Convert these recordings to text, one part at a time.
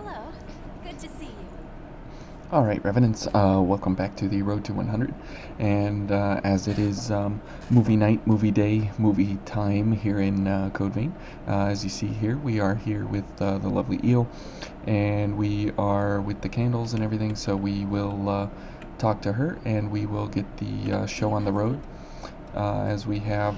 Hello. Good to see you. Alright, Revenants, welcome back to the Road to 100. And as it is movie night, movie day, movie time here in Code Vein, as you see here, we are here with the lovely Eo, and we are with the candles and everything, so we will talk to her and we will get the show on the road. As we have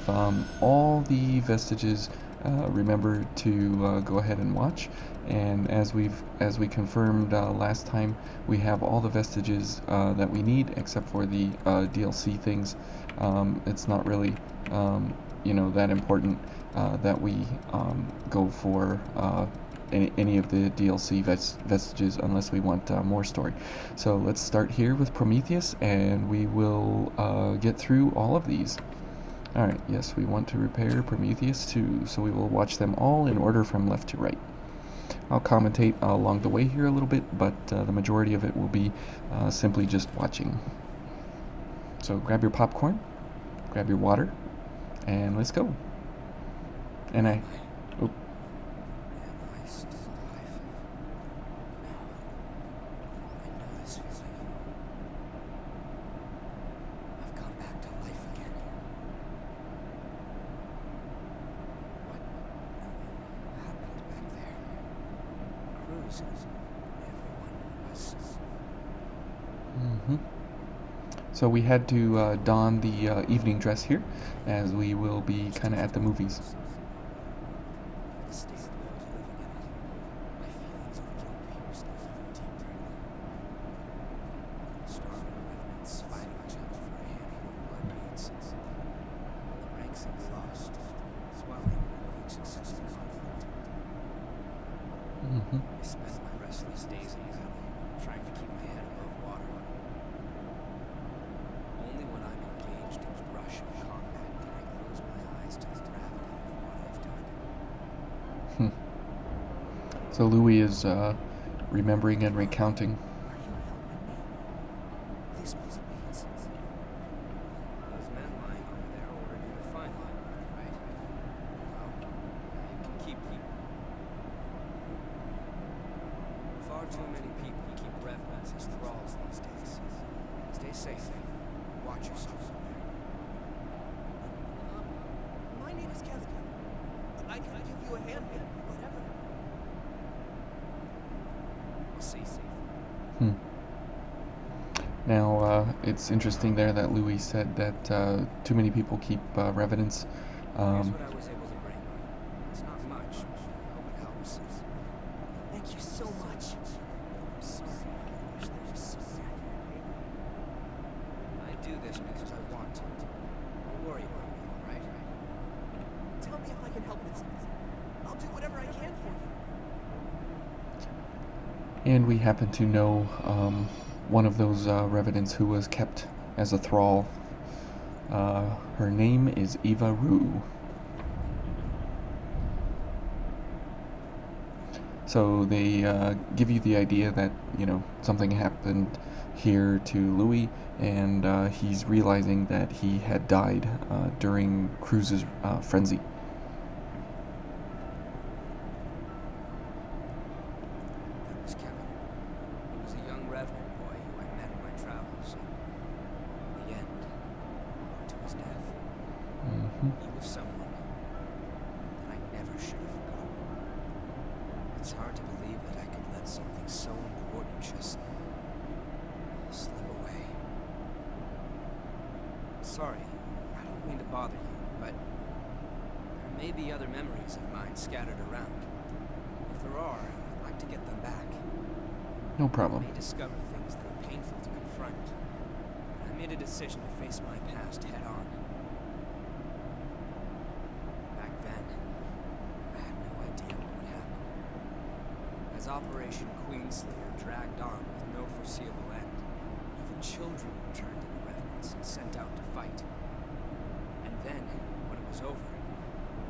all the vestiges, remember to go ahead and watch. And as we confirmed last time, we have all the vestiges that we need except for the DLC things. It's not really that important that we go for any of the DLC vestiges unless we want more story. So let's start here with Prometheus, and we will get through all of these. Alright, yes, we want to repair Prometheus too, so we will watch them all in order from left to right. I'll commentate along the way here a little bit, but the majority of it will be simply just watching. So grab your popcorn, grab your water, and let's go. And I... Oh. So we had to don the evening dress here, as we will be kind of at the movies. I spent my restless days in battle, trying to keep my head above water. Only when I'm engaged in the rush of combat can I close my eyes to the gravity of what I've done. So Louis is remembering and recounting. Are you helping me? This must be it. Those men lying over there ordered you to find them, right? Well, you can keep people. Far too many people keep revenants as thralls these days. Stay safe. Watch yourselves. My name is Kevin. I can give you a hand, whatever. We'll see. Now, it's interesting there that Louis said that too many people keep revenants. Here's what I was able to bring. It's not much, but I hope it helps. Thank you so much. I'm sorry. I wish there was something I could pay you. I do this because I want to. Don't worry about me, alright? Tell me if I can help with something. I'll do whatever I can for you. And we happen to know one of those revenants who was kept as a thrall. Her name is Eva Rue. So they give you the idea that, something happened here to Louis, and he's realizing that he had died during Cruz's frenzy. That was Kevin. He was a young revenant boy who I met in my travels. In the end, to his death. He was someone that I never should have forgotten. It's hard to believe that I could let something so important just slip away. Sorry, I don't mean to bother you, but there may be other memories of mine scattered around. If there are, I'd like to get them back. No problem. I may discover things that are painful to confront. I made a decision to face my past head on. Back then, I had no idea what would happen. As Operation Queenslayer dragged on with no foreseeable end, even children were turned into revenants and sent out to fight. And then, when it was over,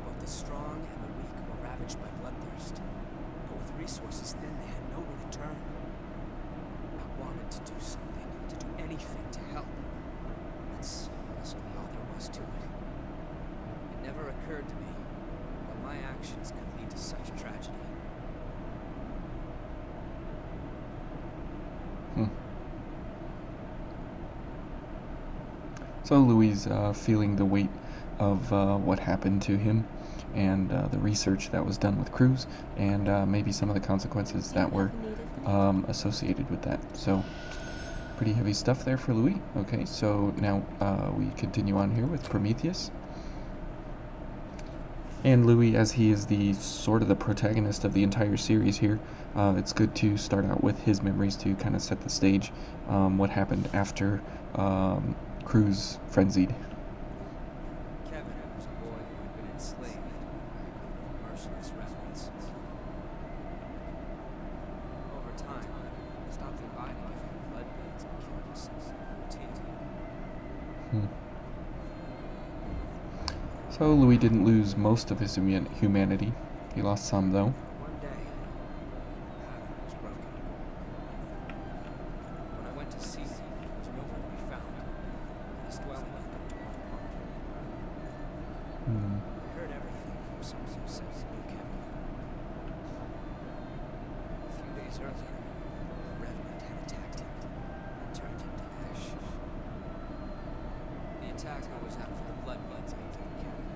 both the strong and the weak were ravaged by bloodthirst. But with resources thin, they had nowhere to turn. I wanted to do something, to do anything to help. That's honestly all there was to it. It never occurred to me, but my actions could lead to such tragedy. So Louis feeling the weight of what happened to him and the research that was done with Cruz and maybe some of the consequences that were associated with that. So pretty heavy stuff there for Louis. Okay, so now we continue on here with Prometheus. And Louis, as he is the sort of the protagonist of the entire series here, it's good to start out with his memories to kind of set the stage, what happened after Cruz frenzied. Kevin was a boy who had been enslaved by merciless revenants. Over time, I stopped inviting him blood beads and killed himself. So Louis didn't lose most of his humanity. He lost some, though. One day, pattern was broken. When I went to see him, he was nowhere to be found. His dwelling had been torn apart. I heard everything from someone who said he knew Kevin. A few days earlier, a revenant had attacked him and turned him to ash. The attacker was after the blood beads I'd given Kevin.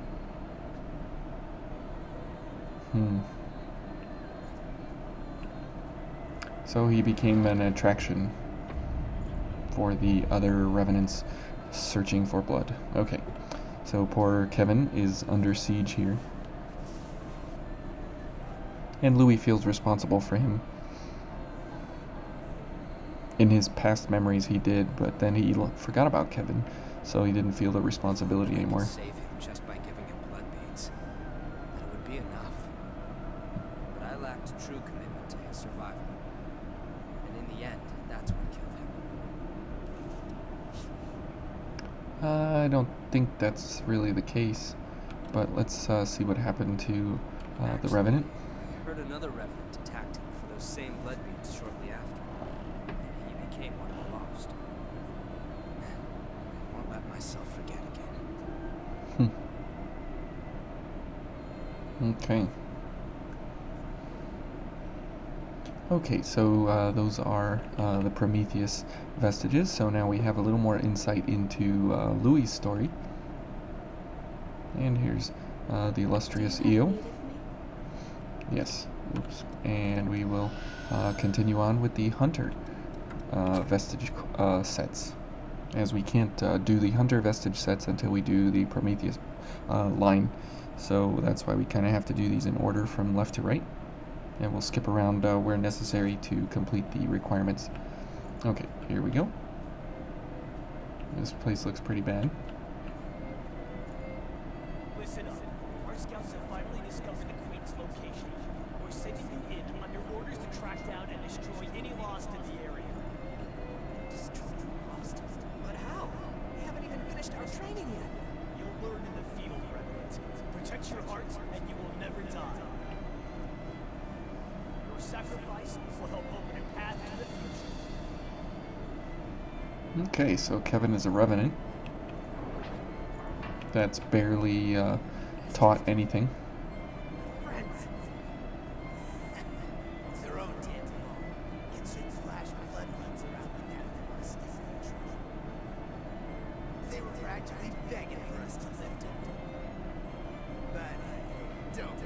So he became an attraction for the other revenants searching for blood. Okay, so poor Kevin is under siege here. And Louis feels responsible for him. In his past memories he did, but then he forgot about Kevin, so he didn't feel the responsibility anymore. Save him just by giving him blood beads. That it would be enough. But I lacked true commitment to his survival. And in the end, that's what killed him. I don't think that's really the case, but let's see what happened to the Revenant. I heard another revenant attacked him for those same blood beads shortly after, and he became one of the lost. I won't let myself forget again. Okay. Okay, so those are the Prometheus Vestiges. So now we have a little more insight into Louis' story. And here's the illustrious Eo. Yes. Oops. And we will continue on with the Hunter Vestige sets, as we can't do the Hunter Vestige sets until we do the Prometheus line. So that's why we kind of have to do these in order from left to right. And we'll skip around where necessary to complete the requirements. Okay, here we go. This place looks pretty bad. Listen up. Our scouts have finally discovered the Queen's location. We're sending you in under orders to track down and destroy any lost in the area. Destroy lost? But how? We haven't even finished our training yet. You'll learn in the field, Revenant. Protect your heart, and you will never die. Your sacrifice will help open a path to the future. Okay, so Kevin is a Revenant. That's barely taught anything. Friends. It's their own damn fault. Kids should flash blood beads around when they're the worst treasure. They were practically begging for us to lift it. But don't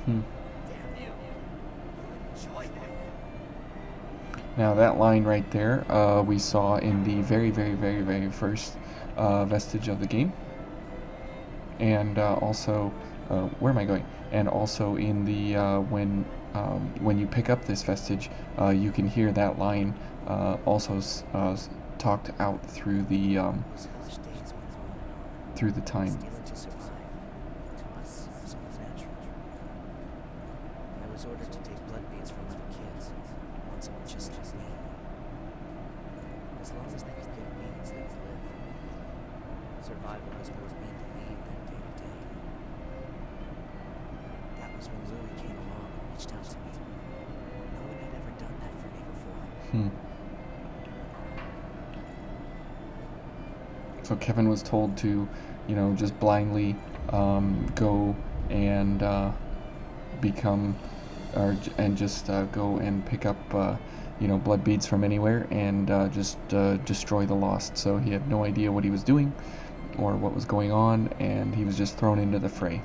Hmm. Damn you. Enjoy that. Now that line right there, we saw in the very first vestige of the game, and also, where am I going? And also in the when you pick up this vestige, you can hear that line also talked out through the time. Stealing to survive. To us, it was natural. I was ordered to take blood beads from other kids. Want someone just like me. As long as they could get beads, they'd live. Survival was what was meant to be their day to day. That was when Louis came along and reached out to me. No one had ever done that for me before. So Kevin was told to, just blindly go and become and just go and pick up blood beads from anywhere and just destroy the lost. So he had no idea what he was doing or what was going on, and he was just thrown into the fray.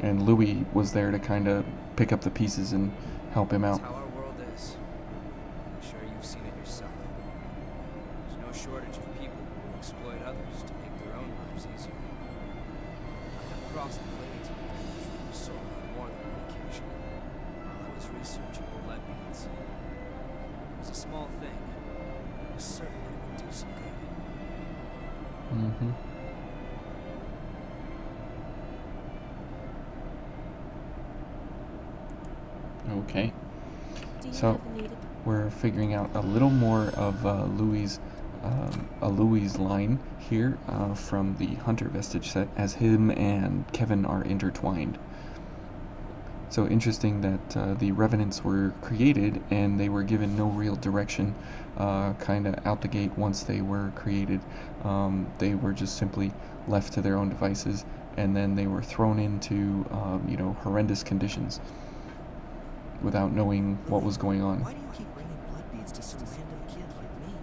And Louis was there to kind of pick up the pieces and help him out. That's how our world is. I'm sure you've seen it yourself. There's no shortage of people who will exploit others to make their own lives easier. I've crossed the blades with those who soul on more than one occasion. While I was researching the blood beads. It was a small thing, but I was certain that it would do some good. Mm-hmm. Okay. So we're figuring out a little more of Louis' line here from the Hunter Vestige set, as him and Kevin are intertwined. So interesting that the Revenants were created and they were given no real direction kind of out the gate once they were created. They were just simply left to their own devices, and then they were thrown into horrendous conditions without knowing what was going on. Why do you keep bringing blood beads to some random kid like me?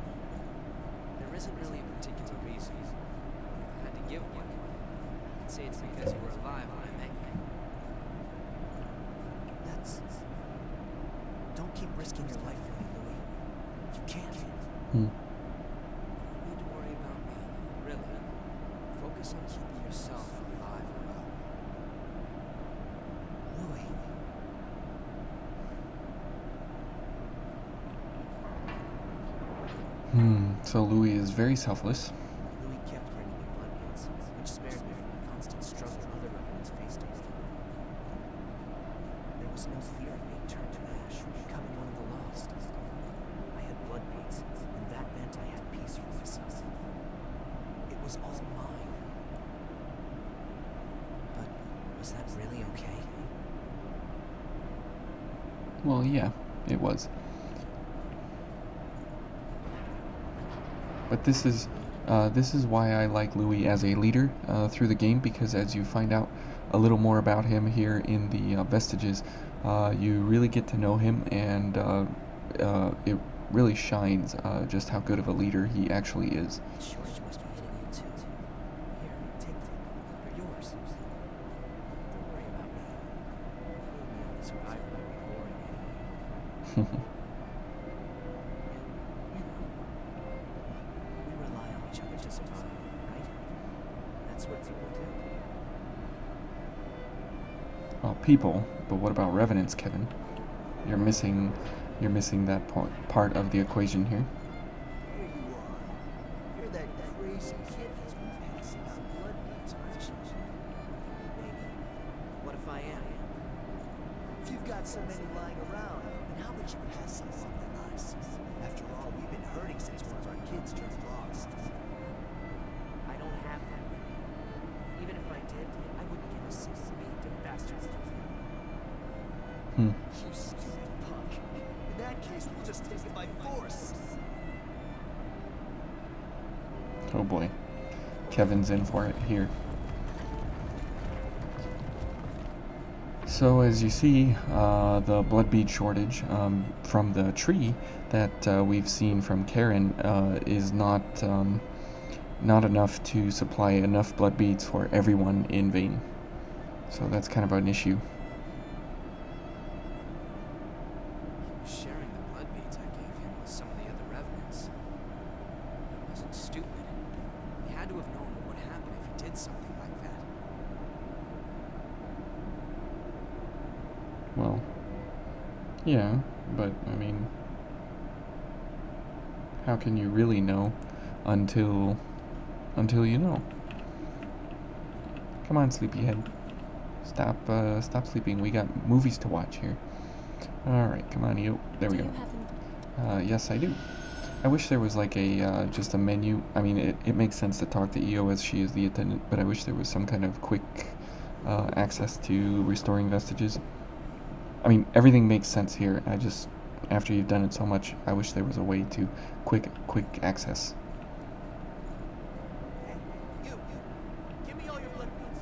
There isn't really a particular reason. If I had to give one, I'd say it's because you were alive when I met you. Don't keep risking your life for me, Louis. You can't. Hmm. You don't need to worry about me, really. Focus on keeping yourself alive and well. Louis. So Louis is very selfless. Louis kept bringing me blood beads, which spared me from the constant struggle other Revenants faced. There was no fear of being turned to ash or becoming one of the lost. I had blood beads, and that meant I had peace for myself. It was all mine. But was that really okay? Well, yeah, it was. But this is why I like Louis as a leader through the game, because as you find out a little more about him here in the Vestiges, you really get to know him, and it really shines just how good of a leader he actually is. Shortage must be hitting you too. Here, take them. They're yours. Don't worry about me. Being the only survivor might be boring anyway. We rely on each other to survive, right? That's what people do. Well, people, but what about Revenants, Kevin? You're missing that part of the equation here. Here you are. You're that crazy kid who's been passing out blood beads, aren't you? Maybe. What if I am? If you've got so many lying around, then how would you pass up on us? After all, we've been hurting since one of our kids turned lost. I don't have that many. Even if I did, I wouldn't give a single bead to bastards like you. You stupid punk. In that case, we'll just take it by force. Oh boy, Kevin's in for it here. So as you see, the blood bead shortage from the tree that we've seen from Karen is not enough to supply enough blood beads for everyone in Vane. So that's kind of an issue. He was sharing the blood beads I gave him with some of the other Revenants. He wasn't stupid. He had to have known what would happen if he did something like that. Well, yeah, but I mean, how can you really know until you know? Come on, sleepyhead. Stop sleeping. We got movies to watch here. All right, come on, you. There we go. Yes, I do. I wish there was like a just a menu. I mean, it makes sense to talk to EO as she is the attendant, but I wish there was some kind of quick access to restoring vestiges. I mean, everything makes sense here. I just, after you've done it so much, I wish there was a way to quick access. Hey, you. Give me all your blood beads.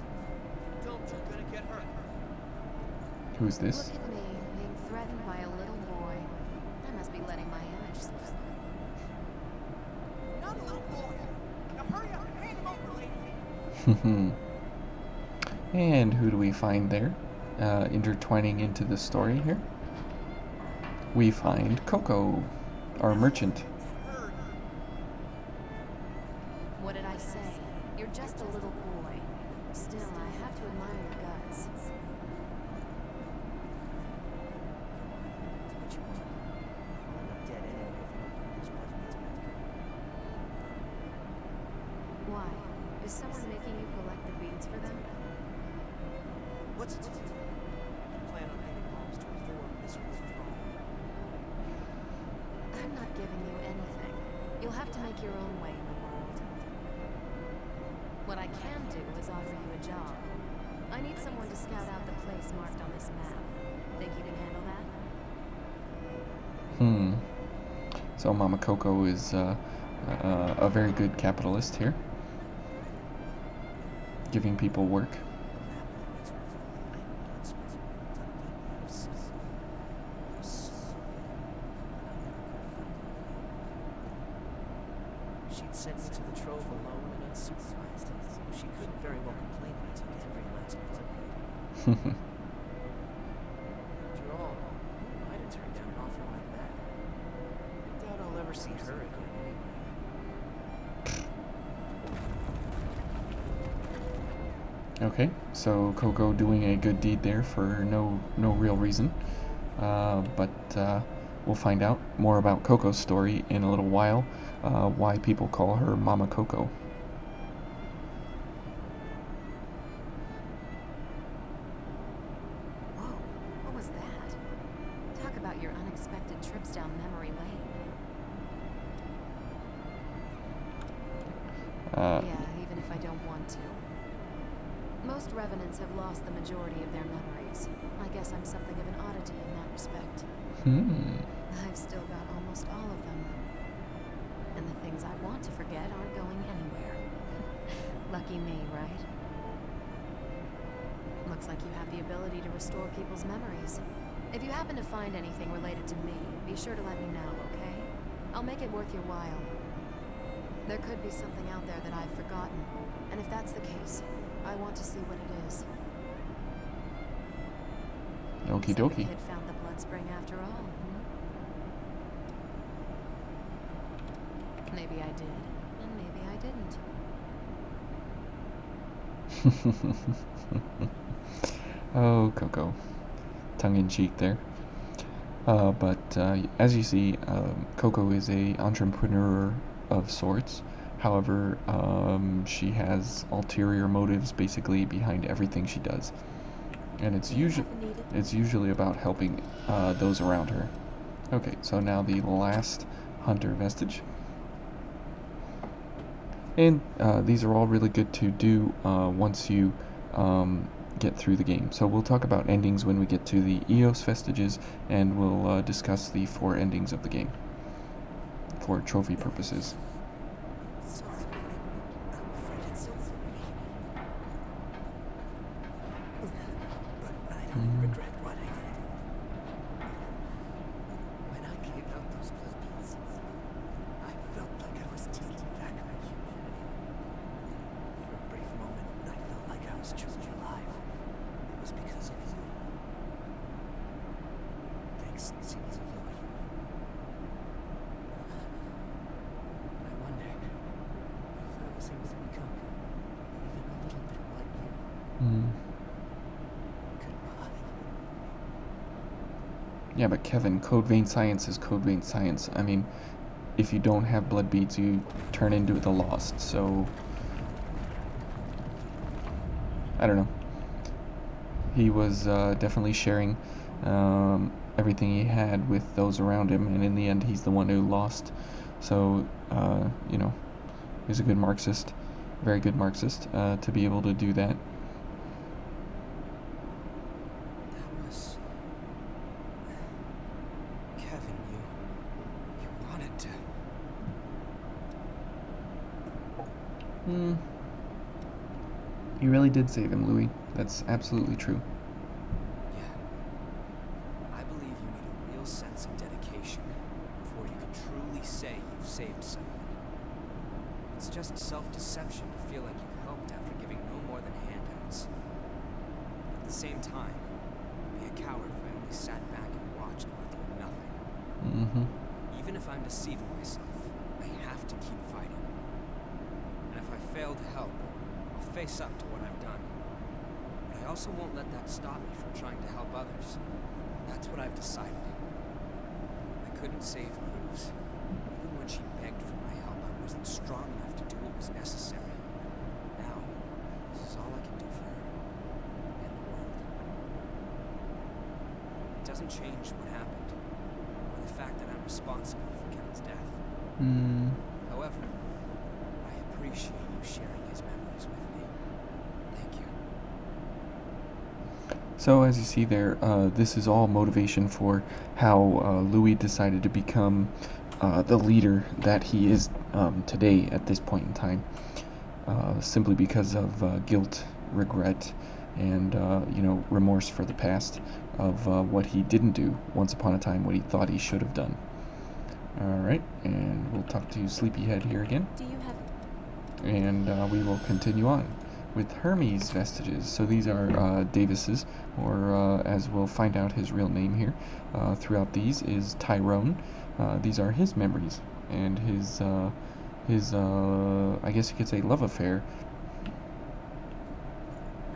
Don't, you're gonna get hurt. Who's this? Look at me. threatened by a little boy. I must be letting my image slip. Not a little boy. Now hurry up and hand him over, lady. And who do we find there? Intertwining into the story here? We find Coco, our merchant. What did I say? You're just a little boy. Still, I have to admire your guts. What you want? I'll end up dead anyway if you don't bring this Prometheus back. Why? Is someone making you collect the beads for them? What's it? You plan on having bombs to inform this Earth's throne. I'm not giving you anything. You'll have to make your own way in the world. What I can do is offer you a job. I need someone to scout out the place marked on this map. Think you can handle that? So Mama Coco is a very good capitalist here, giving people work. She'd sent me to the Trove alone and unsupervised, so she couldn't very well complain when I took every last blood bead. After all, who might have turned down an offer like that? I doubt I'll ever see her again anyway. Okay, so Coco doing a good deed there for no real reason, but we'll find out more about Coco's story in a little while, why people call her Mama Coco. Whoa, what was that? Talk about your unexpected trips down memory lane. Yeah, even if I don't want to. Most revenants have lost the majority of their memories. I guess I'm something of an oddity in that respect. I've still got almost all of them. And the things I want to forget aren't going anywhere. Lucky me, right? Looks like you have the ability to restore people's memories. If you happen to find anything related to me, be sure to let me know, okay? I'll make it worth your while. There could be something out there that I've forgotten, and if that's the case, I want to see what it is. Okie So the dokie. kid found the blood spring after all, Maybe I did, and maybe I didn't. Oh, Coco. Tongue-in-cheek there. But as you see, Coco is a entrepreneur of sorts. However, she has ulterior motives basically behind everything she does, and it's usually about helping those around her. Okay, so now the last Hunter Vestige, and these are all really good to do once you get through the game. So we'll talk about endings when we get to the Eos Vestiges, and we'll discuss the 4 endings of the game for trophy purposes. Sorry. I'm afraid it's over for me. But I don't regret what I did. When I gave out those blood beads, I felt like I was taking back my humanity. For a brief moment, I felt like I was truly alive. It was because of you. Thanks to you, Louis. I wonder if I was able to become even a little bit like you. Goodbye. Yeah, but Kevin, Code Vein Science is Code Vein Science. I mean, if you don't have blood beads, you turn into the Lost, so I don't know. He was definitely sharing everything he had with those around him, and in the end, he's the one who lost. So, you know, he's a good Marxist, very good Marxist, to be able to do that. That was... Kevin, you wanted to... You really did save him, Louis. That's absolutely true. Yeah. I believe you almost self-deception to feel like you've helped after giving no more than handouts. At the same time, I'd be a coward if I only sat back and watched while doing nothing. Mm-hmm. Even if I'm deceiving myself, I have to keep fighting. And if I fail to help, I'll face up to what I've done. But I also won't let that stop me from trying to help others. That's what I've decided. I couldn't save Cruz. Even when she begged for my help, I wasn't strong enough to do what was necessary. Now, this is all I can do for her. And the world. It doesn't change what happened, or the fact that I'm responsible for Kevin's death. However, I appreciate you sharing his memories with me. Thank you. So as you see there, this is all motivation for how Louis decided to become the leader that he is today at this point in time, simply because of guilt, regret, and remorse for the past of what he didn't do once upon a time, what he thought he should have done. Alright, and we'll talk to Sleepyhead here again. Do you have... And we will continue on with Hermes Vestiges. So these are Davis's, or as we'll find out his real name here throughout these is Tyrone. These are his memories and his I guess you could say love affair.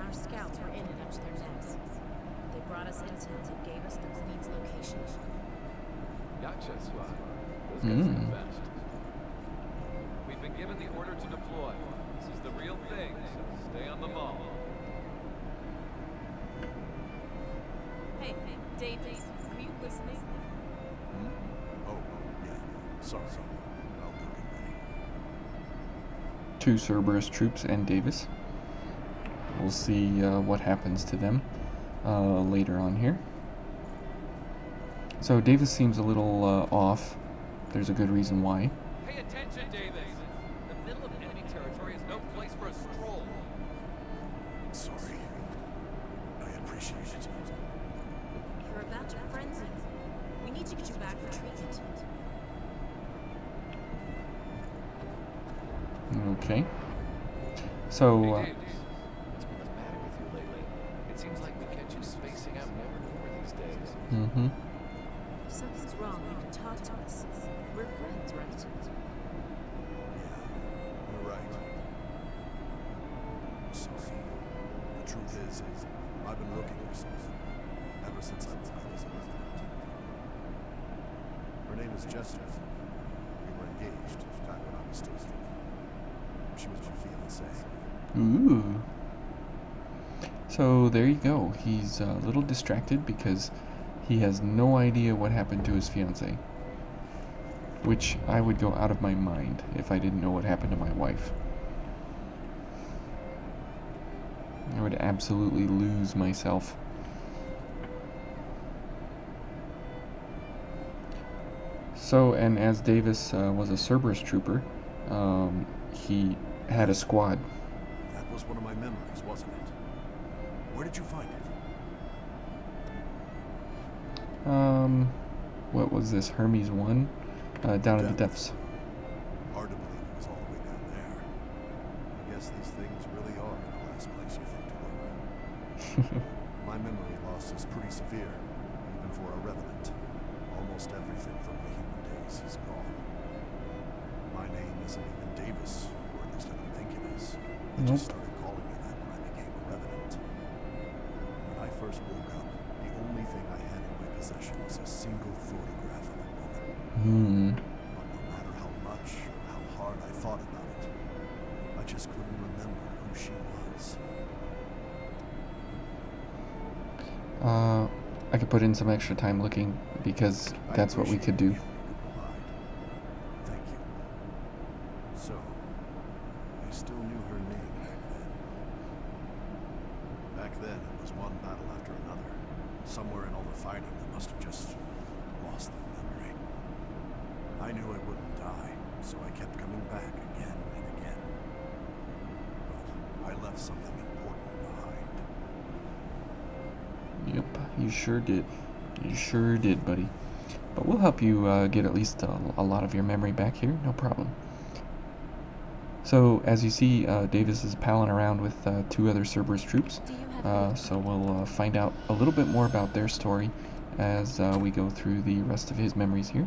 Our scouts were in it up to their necks. They brought us intel and gave us the Queen's location. Gotcha, Swat. Those guys are the best. We've been given the order to deploy. This is the real thing, so stay on the ball. Hey, Davis, are you listening? Oh, yeah. Sorry. I'll go get ready. Two Cerberus troops and Davis. We'll see what happens to them later on here. So Davis seems a little off. There's a good reason why. Pay attention, Davis. The middle of enemy territory is no place for a stroll. Sorry. I appreciate it. You're about to frenzy. We need to get you back for treatment. Okay. So, Hey, Davis. What's been the matter with you lately? It seems like we catch you spacing out more and more these days. If something's wrong, you can talk to us. We're friends, right? Yeah, you're right. Sorry. The truth is, I've been looking for something ever since I was a resident. Her name is Jessica. We were engaged back when I was still student. She was my fiancée. ooh. So there you go. He's a little distracted because he has no idea what happened to his fiancée. Which I would go out of my mind if I didn't know what happened to my wife. I would absolutely lose myself. So, and as Davis was a Cerberus trooper, he had a squad. That was one of my memories, wasn't it? Where did you find it? What was this? Hermes 1? Down in the depths. Hard to believe it was all the way down there. I guess these things really are the last place you think to look. My memory loss is pretty severe, even for a revenant. Almost everything from my human days is gone. My name isn't even Davis, or at least I don't think it is. They just started calling me that when I became a revenant. When I first woke up, the only thing I had in my possession was a single photograph of a woman. But no matter how much or how hard I thought about it, I just couldn't remember who she was. I could put in some extra time looking because that's what we could do. Thank you. So, I still knew her name back then. Back then, it was one battle after another. Somewhere in all the fighting, they must have just lost that memory. I knew I wouldn't die, so I kept coming back again and again. But I left something important behind. Yep, you sure did. You sure did, buddy. But we'll help you get at least a lot of your memory back here, no problem. So as you see, Davis is palling around with 2 other Cerberus troops. Do you have So we'll find out a little bit more about their story as we go through the rest of his memories here.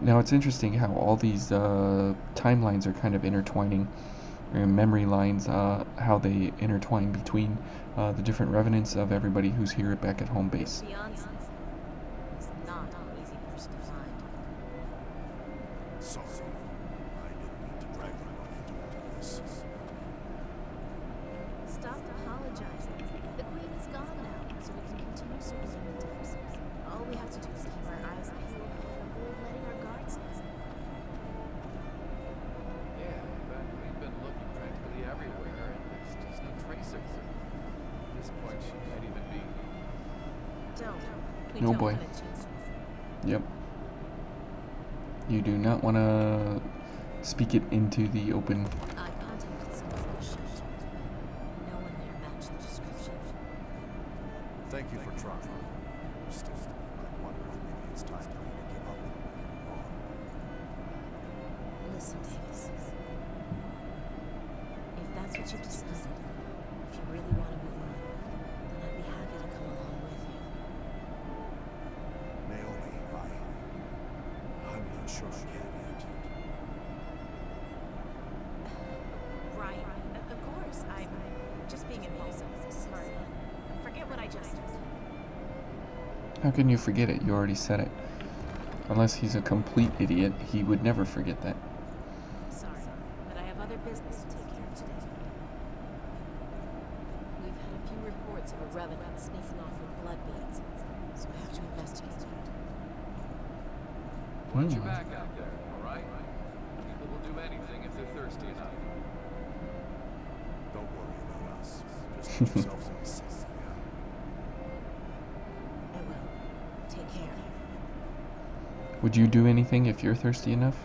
Now it's interesting how all these timelines are kind of intertwining, memory lines, how they intertwine between the different revenants of everybody who's here back at home base. Fiance is not an easy person to find. Sorry. I didn't mean to drag you off into all of this. Stop apologizing. The queen is gone now, so we can continue serving the depths. All we have to do is keep our eyes peeled and avoid letting our guards down. Yeah, but we've been looking practically everywhere, and there's just no trace of her. At this point, she might even be... Don't. We No don't boy. want to jinx it. Yep. You do not want to speak it into the open. I contacted someone from the shelter. No one there matched the description. Thank you for trying. Still, I wonder if maybe it's time for you to give up and move on. Listen, Davis. If that's what you've decided, if you really want to move on, then I'd be happy to come along with you. Naomi, I'm not sure I can yet. Right. Of course. I'm just being impulsive. Sorry. Forget what I just said. How can you forget it? You already said it. Unless he's a complete idiot, he would never forget that. Sorry, but I have other business to take care of today. We've had a few reports of a revenant sneaking off with blood beads, so I have to investigate it. Watch your back out there, alright? People will do anything if they're thirsty enough. Don't worry about us. Just put yourselves in the seat. I will. Take care. Would you do anything if you're thirsty enough?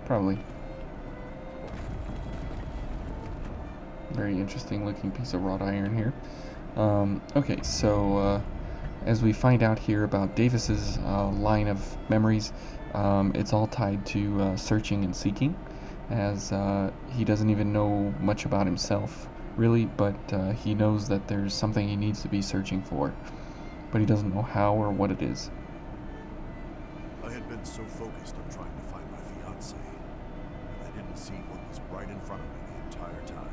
Probably. Very interesting looking piece of wrought iron here. Okay, so as we find out here about Davis's line of memories, it's all tied to searching and seeking, as he doesn't even know much about himself, really, but he knows that there's something he needs to be searching for, but he doesn't know how or what it is. I had been so focused on trying to find my fiancée, and I didn't see what was right in front of me the entire time.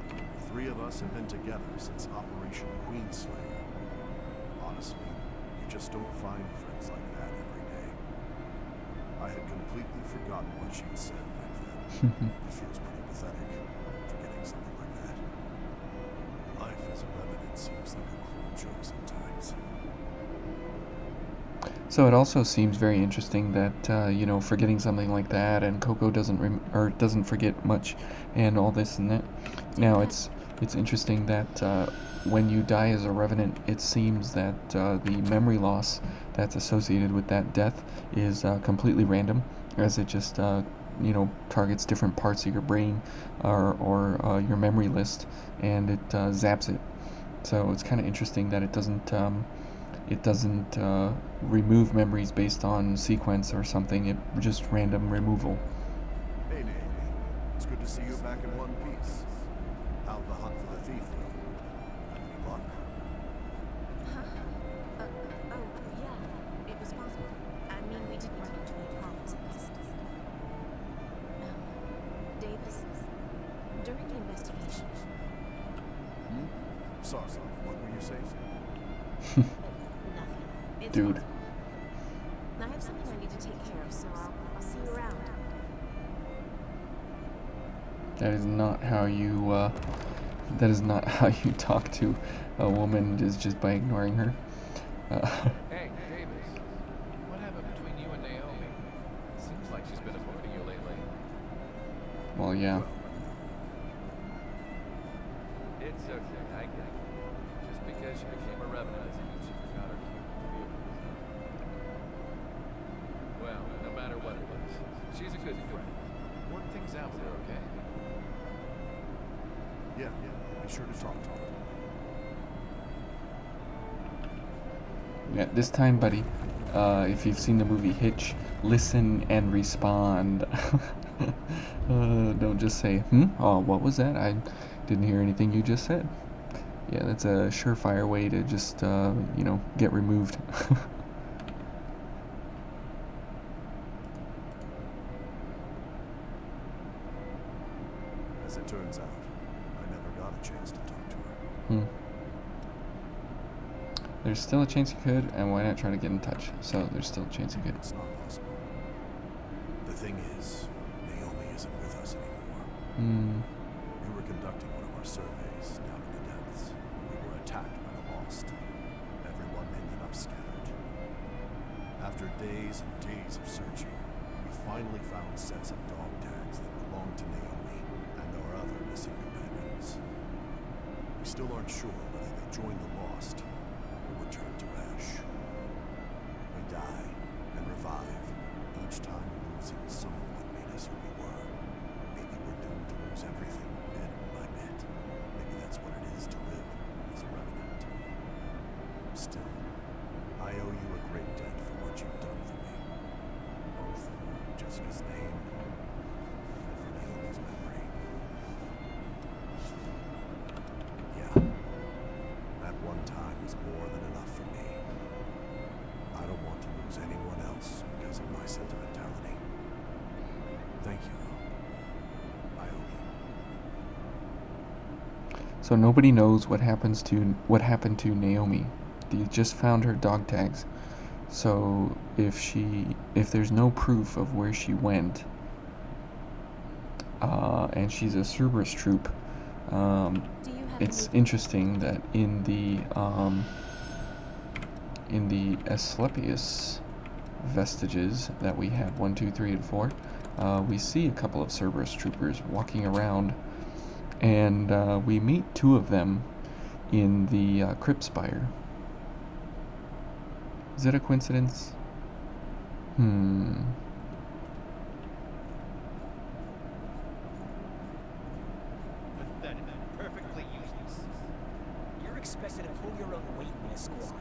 The 3 of us have been together since Operation Queenslayer. Honestly, you just don't find friends like that every day. I had completely forgotten what she'd said back then. It feels pretty pathetic, forgetting something like that. Life as a revenant seems like a cruel joke sometimes. So it also seems very interesting that you know, forgetting something like that, and Coco doesn't forget much, and all this and that. Now it's interesting that when you die as a revenant, it seems that the memory loss that's associated with that death is completely random, as it just you know, targets different parts of your brain or your memory list, and it zaps it. So it's kind of interesting that it doesn't remove memories based on sequence or something. It just random removal. Hey, Naomi. It's good to see you back in one piece. How'd the hunt for the thief go? Any luck? Huh? Oh, yeah. It was possible. I mean, we didn't run into any problems at least. Davis, during the investigation... Sorry, what were you saying? Nothing. It's Dude. possible. I have something I need to take care of, so I'll see you around. That is not how you that is not how you talk to a woman, is just by ignoring her. Hey, Davis. What happened between you and Naomi? Seems like she's been avoiding you lately. Well, yeah. It's okay, I get it. Just because she became a revenant doesn't mean she forgot her human feelings. Well, no matter what it is, she's a good friend. Work things out with her, okay? Yeah, be sure to talk to her. Yeah, this time, buddy, if you've seen the movie Hitch, listen and respond. Don't just say, oh, what was that? I didn't hear anything you just said. Yeah, that's a surefire way to just, get removed. As it turns out, I never got a chance to talk to her. There's still a chance you could, and why not try to get in touch? So there's still a chance you could. It's not possible. The thing is, Naomi isn't with us anymore. We were conducting one of our surveys down in the depths. We were attacked by the Lost. Everyone ended up scattered. After days and days of searching, we finally found sets of dog tags that belonged to Naomi and our other missing companions. We still aren't sure whether they joined the Lost or returned to ash. We die and revive, each time losing some of what made us who we were. Maybe we're doomed to lose everything, bit by bit. Maybe that's what it is to live as a revenant. Still, I owe you a great debt for what you've done for me. Both for Jessica's name and for Naomi's memory. Yeah, that one time was more than enough for me. I don't want to lose anyone else because of my sentimentality. Thank you, though. I owe you. So nobody knows what happened to Naomi. They just found her dog tags. So if there's no proof of where she went, and she's a Cerberus troop, it's interesting that in the Asclepius Vestiges that we have 1, 2, 3, and 4, we see a couple of Cerberus troopers walking around, and we meet 2 of them in the crypt spire. Is it a coincidence? Pathetic. Perfectly useless. You're expected to pull your own weight in this squad.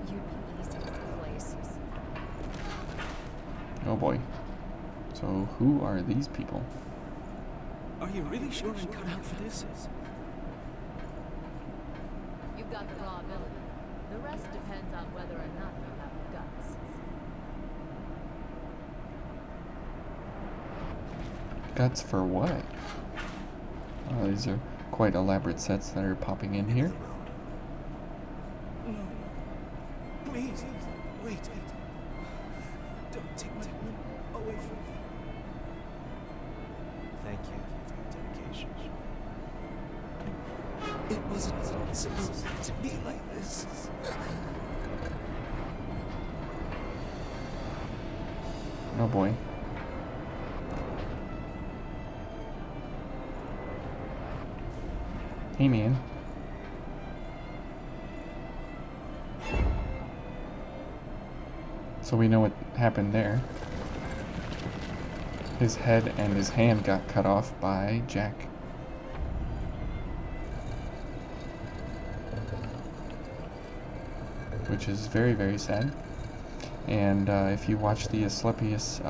You'd be easy to replace. Oh boy. So who are these people? Are you really sure I'm cut out for this? You've got the raw ability. The rest depends on whether or not you have guts. Guts for what? Oh, these are quite elaborate sets that are popping in here. No. Please, wait. Don't take my away from me. Thank you for your dedication. It wasn't supposed to be like this. Oh boy. Hey man. So we know what happened there. His head and his hand got cut off by Jack. Which is very, very sad. And if you watch the Asclepius,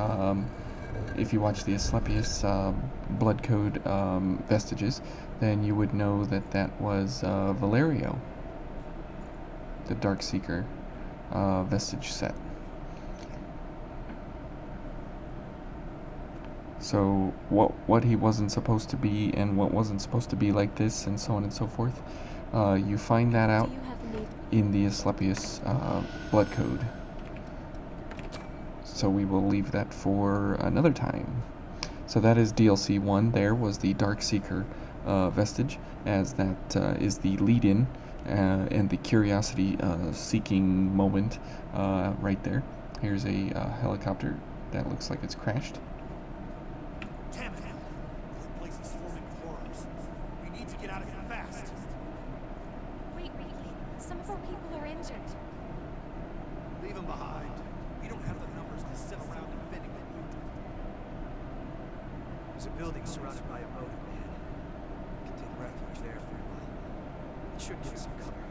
blood code vestiges, then you would know that that was Valerio, the Darkseeker vestige set. So what he wasn't supposed to be and what wasn't supposed to be like this, and so on and so forth, you find that out in the Asclepius blood code. So we will leave that for another time. So that is DLC 1. There was the Darkseeker vestige, as that is the lead-in and the curiosity seeking moment right there. Here's a helicopter that looks like it's crashed. Damn it! The place is swarming with horrors. We need to get out of here fast. Wait. Some of our people are injured. Leave them behind. We don't have the numbers to sit around defending it. There's a building surrounded by a moat ahead. We can take refuge there for a while. It should give us some cover.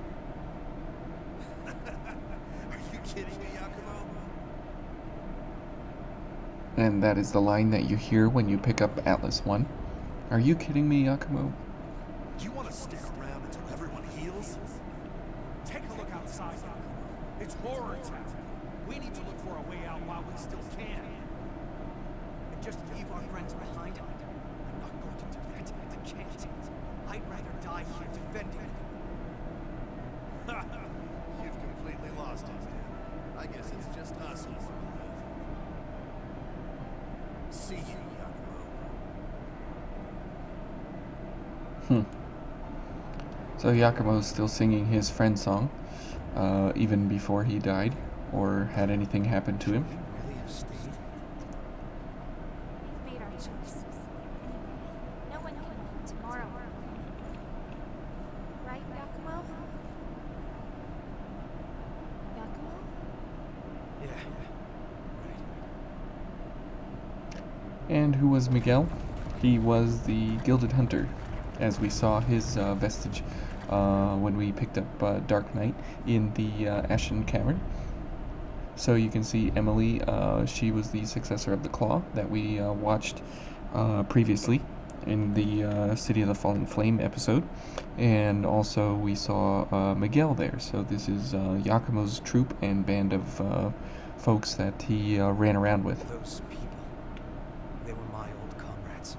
Are you kidding me, Yakumo? And that is the line that you hear when you pick up Atlas 1. Are you kidding me, Yakumo? You want to stick around until everyone heals? Take a look outside. It's horror town. We need to look for a way out while we still can. And just leave our friends behind? I'm not going to do that. I can't. I'd rather die here defending. You've completely lost it, man. I guess it's just us who will live. See you, Yakumo. So Yakumo's still singing his friend song, even before he died, or had anything happen to him. Really have stayed? We've made our choice. Anyway, no one can know tomorrow. Right, Yakumo? Yakumo? Yeah. Right. And who was Miguel? He was the Gilded Hunter, as we saw his vestige when we picked up Dark Knight in the Ashen Cavern. So you can see Emily, she was the successor of the Claw that we watched previously in the City of the Falling Flame episode. And also we saw Miguel there. So this is Yakumo's troop and band of folks that he ran around with. Those people, they were my old comrades.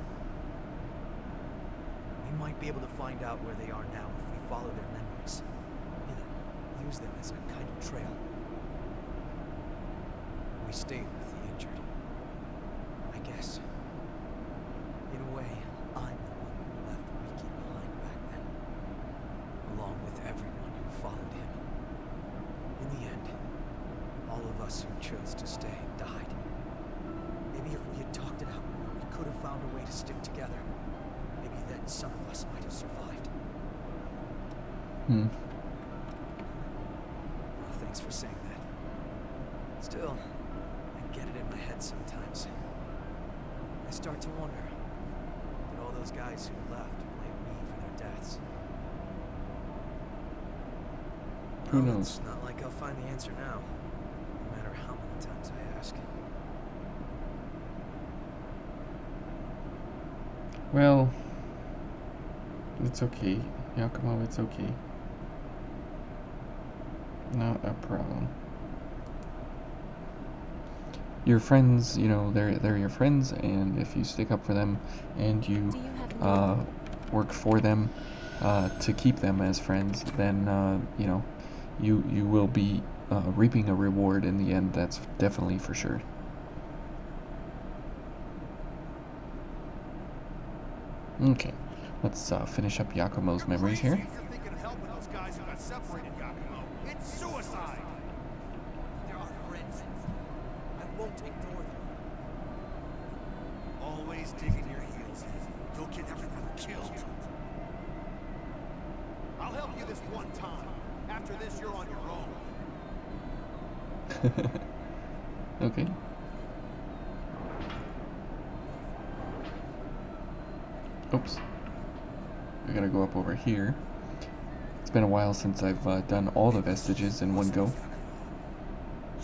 We might be able to find out where they are now if we follow their memories. You know, use them as a kind of trail. We stayed with the injured. I guess. In a way, I'm the one who left Wiki behind back then. Along with everyone who followed him. In the end, all of us who chose to stay died. Maybe if we had talked it out, we could have found a way to stick together. Maybe then some of us might have survived. Well, thanks for saying that. Still, I get it in my head sometimes. I start to wonder, did all those guys who left blame me for their deaths? Who Well, knows? It's not like I'll find the answer now, no matter how many times I ask. Well, it's okay, Yakumo, it's okay. Not a problem. Your friends, you know, they're your friends, and if you stick up for them and you Do you have work for them to keep them as friends, then you know, you will be reaping a reward in the end. That's definitely for sure. Okay, let's finish up Yakumo's memories here. You're thinking of helping those guys who got separated, Yakumo. It's suicide. They're our friends. I won't ignore them. Always digging your heels in. You'll get everyone killed. I'll help you this one time. After this, you're on your own. Okay. Oops. I gotta go up over here. It's been a while since I've done all the vestiges in one go.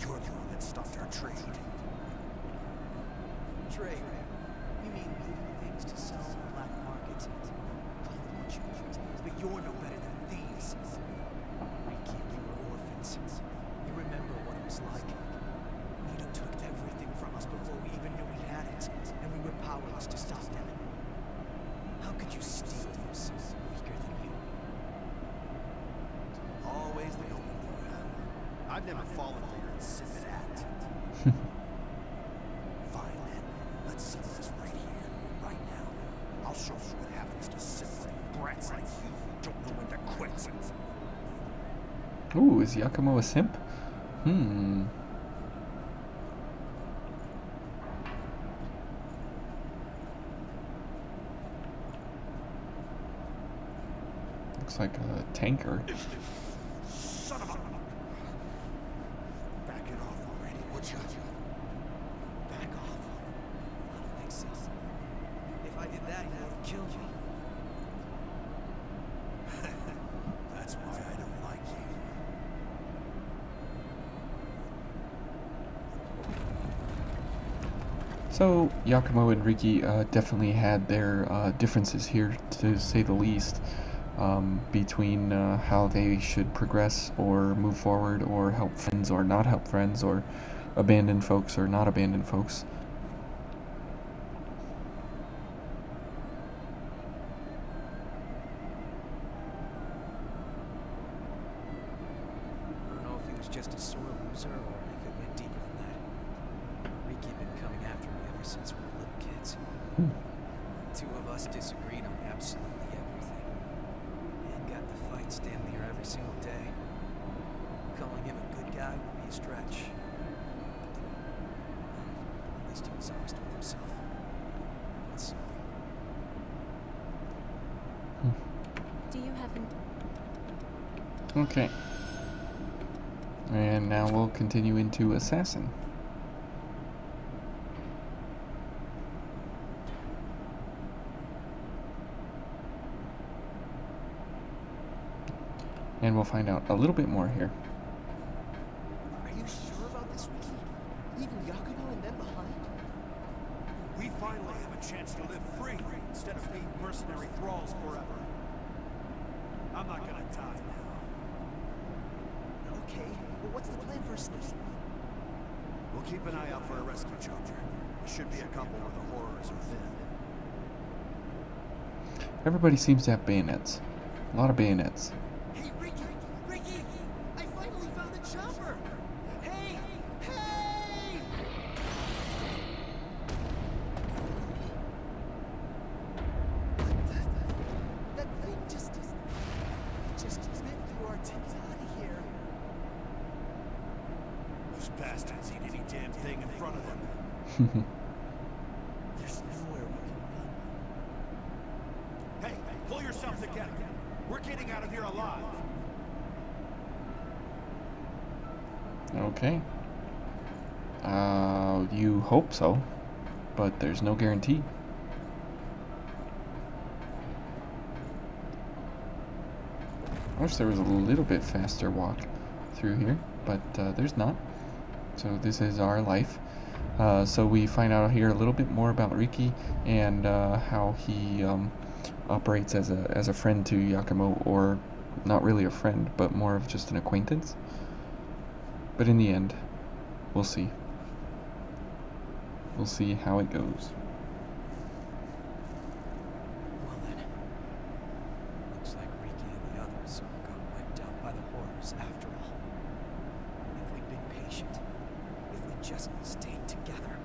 You're the one that stopped our trade. Trade? You mean moving things to sell on the black market? Call it what you want, but you're no better than thieves. We keep you orphans. You remember what it was like. Nito took everything from us before we even knew we had it, and we were powerless to stop them. How could you steal from someone weaker than you? Always the golden boy. I've never fallen for your insipid act. Fine then, let's settle this right here, right now. I'll show you what happens to simple brats like you who don't know when to quit. Ooh, is Yakumo a simp? Looks like a tanker. Son of a... Back it off already, would you? Back off. I don't think so. If I did that, you would have killed me. That's why I don't like you. So Yakumo and Riki definitely had their differences here, to say the least, between how they should progress or move forward, or help friends or not help friends, or abandon folks or not abandon folks. I don't know if he was just a sore loser or if it went deeper than that. Riki had been coming after me ever since we were little kids. The two of us disagreed on absolutely everything. And got the fights damn near every single day. Calling him a good guy would be a stretch. At least he was honest with himself. That's something. Do you happen... Okay. And now we'll continue into Assassin. And we'll find out a little bit more here. Are you sure about this, Riki? Leaving Yakumo and them behind? We finally have a chance to live free instead of being mercenary thralls forever. I'm not gonna die now. Okay, but what's the plan for Sleep? We'll keep an eye out for a rescue charger. There should be a couple where the horrors are thin. Everybody seems to have bayonets. A lot of bayonets. Hey, Riki! Riki! I finally found a chopper! Hey! Hey! That thing just spit through our tips out of here. Those bastards eat any damn thing in front of them. There's nowhere we can run. Hey, pull yourself together. We're getting out of here alive. Okay. You hope so, but there's no guarantee. I wish there was a little bit faster walk through here, but there's not. So this is our life. So we find out here a little bit more about Riki and how he operates as a friend to Yakumo, or not really a friend, but more of just an acquaintance. But in the end, we'll see. We'll see how it goes. Well then, looks like Riki and the others got wiped out by the horrors after all. If we'd been patient, if we just stayed together.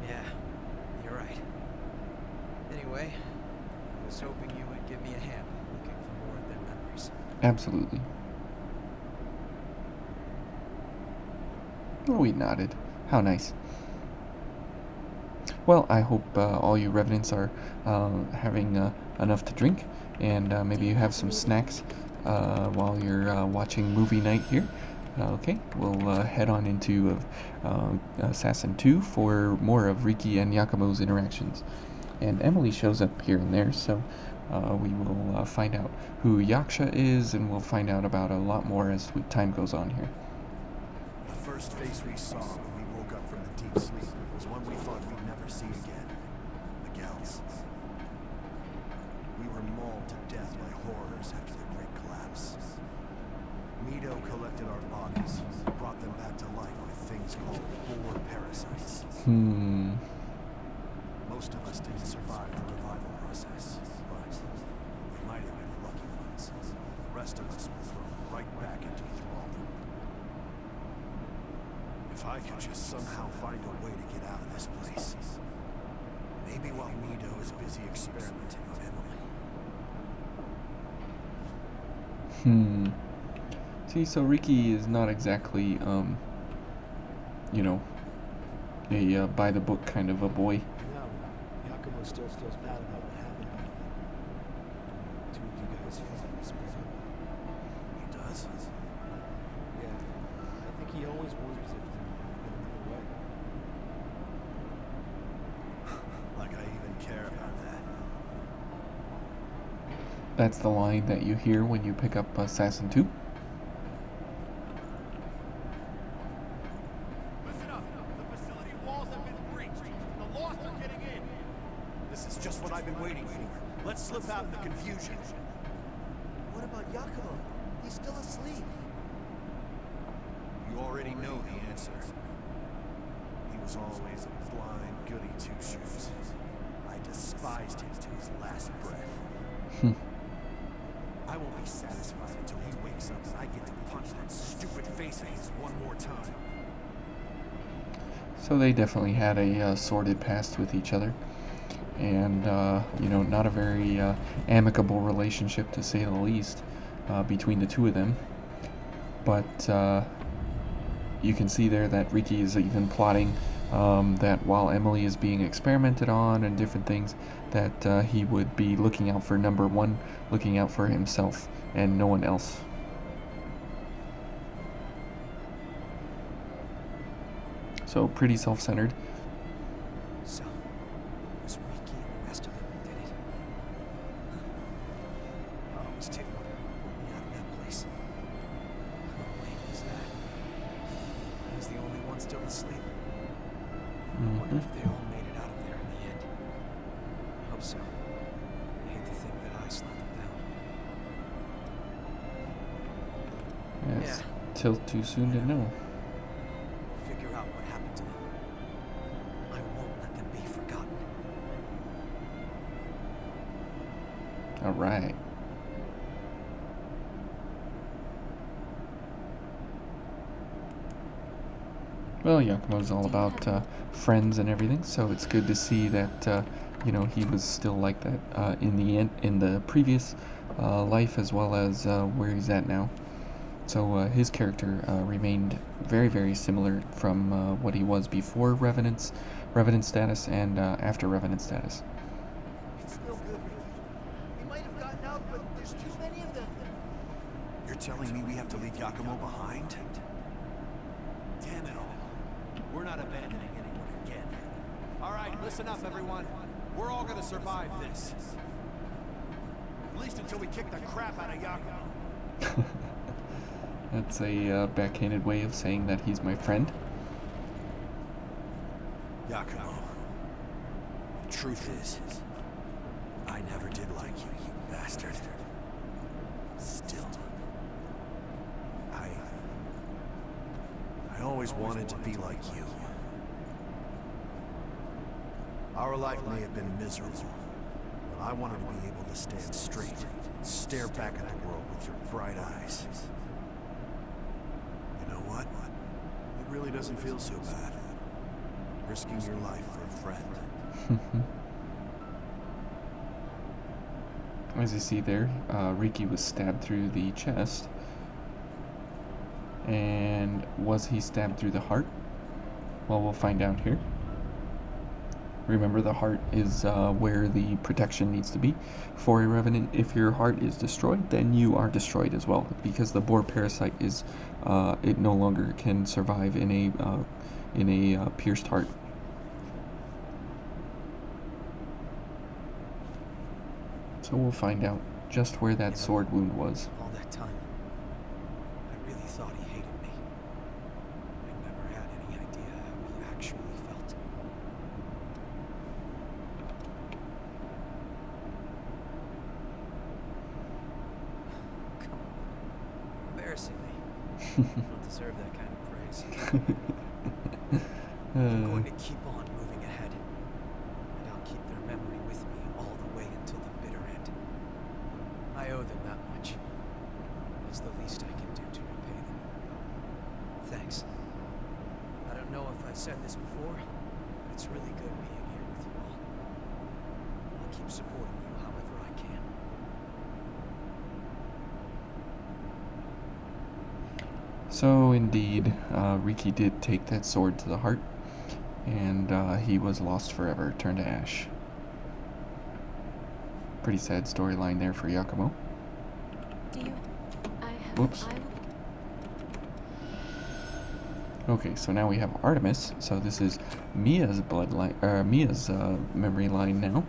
Yeah, you're right. Anyway, I was hoping you would give me a hand looking for more of their memories. Absolutely. Oh, we nodded. How nice. Well, I hope all you revenants are having enough to drink, and maybe you have some snacks while you're watching movie night here. Okay, we'll head on into Assassin 2 for more of Riki and Yakumo's interactions. And Emily shows up here and there, so we will find out who Yaksha is, and we'll find out about a lot more as time goes on here. The first face we saw when we woke up from the deep sleep was one we thought we'd never see again. Miguel's. We were mauled to death by horrors after the great collapse. Mido collected our bodies, brought them back to life with things called boar parasites. Most of us didn't survive the revival process, but we might have been the lucky ones. The rest of us were thrown right back into thraldom. If I could just somehow find a way to get out of this place. Maybe while Mido is busy experimenting on Emily. See, so Riki is not exactly, you know, a by-the-book kind of a boy. No, Yakumo still feels bad about what happened back then. Two of you guys fought and split up. He does? Yeah, I think he always wonders if there might have been another way. Like I even care about that. That's the line that you hear when you pick up Assassin 2. Listen up. The just what I've been waiting for. Let's slip out in the confusion. What about Giacomo? He's still asleep. You already know the answer. He was always a blind goody two-shoes. I despised him to his last breath. I won't be satisfied until he wakes up and I get to punch that stupid face of his one more time. So they definitely had a sordid past with each other, and you know, not a very amicable relationship to say the least between the two of them. But you can see there that Riki is even plotting that while Emily is being experimented on and different things, that he would be looking out for number one, looking out for himself and no one else. So pretty self-centered. So, it was Riki and the rest of them who did it. I always did want to get me out of that place. How lame was that? I was the only one still asleep. I wonder if they all made it out of there in the end. I hope so. I hate to think that I slowed them down. It's till too soon to know. We'll figure out what happened to them. I won't let them be forgotten. All right. Well, Giacomo's all about friends and everything, so it's good to see that you know, he was still like that in the previous life as well as where he's at now. So his character remained very, very similar from what he was before Revenant status and after Revenant status. It's no good, Riki. We might have gotten out, but there's too many of them. You're telling me we have to leave Giacomo behind? Damn it all. We're not abandoning anyone again. All right, listen up, everyone. We're all gonna survive this. At least until we kick the crap out of Giacomo. That's a backhanded way of saying that he's my friend. Giacomo, the truth is, I never did like you, you bastard. Still, I always wanted to be like you. Our life may have been miserable, but I wanted to be able to stand straight and stare back at the world with your bright eyes. You know what? It really doesn't feel so bad. Risking your life for a friend. As you see there, Riki was stabbed through the chest. And was he stabbed through the heart? Well, we'll find out here. Remember, the heart is where the protection needs to be for a Revenant. If your heart is destroyed, then you are destroyed as well, because the boar parasite is it no longer can survive in a pierced heart. So we'll find out just where that sword wound was. All that time, I really thought he hated me. I never had any idea how he actually felt. Come on. Embarrassing me. You don't deserve that kind of praise. I'm going to keep on moving ahead. And I'll keep their memory with me all the way until the bitter end. I owe them that much. It's the least I can do to repay them. Thanks. I don't know if I've said this before, but it's really good being here with you all. I'll keep supporting you however I can. So indeed, Riki did take that sword to the heart, and he was lost forever, turned to ash. Pretty sad storyline there for Giacomo. Do you? I have. Whoops. Okay, so now we have Artemis. So this is Mia's bloodline, Mia's memory line now,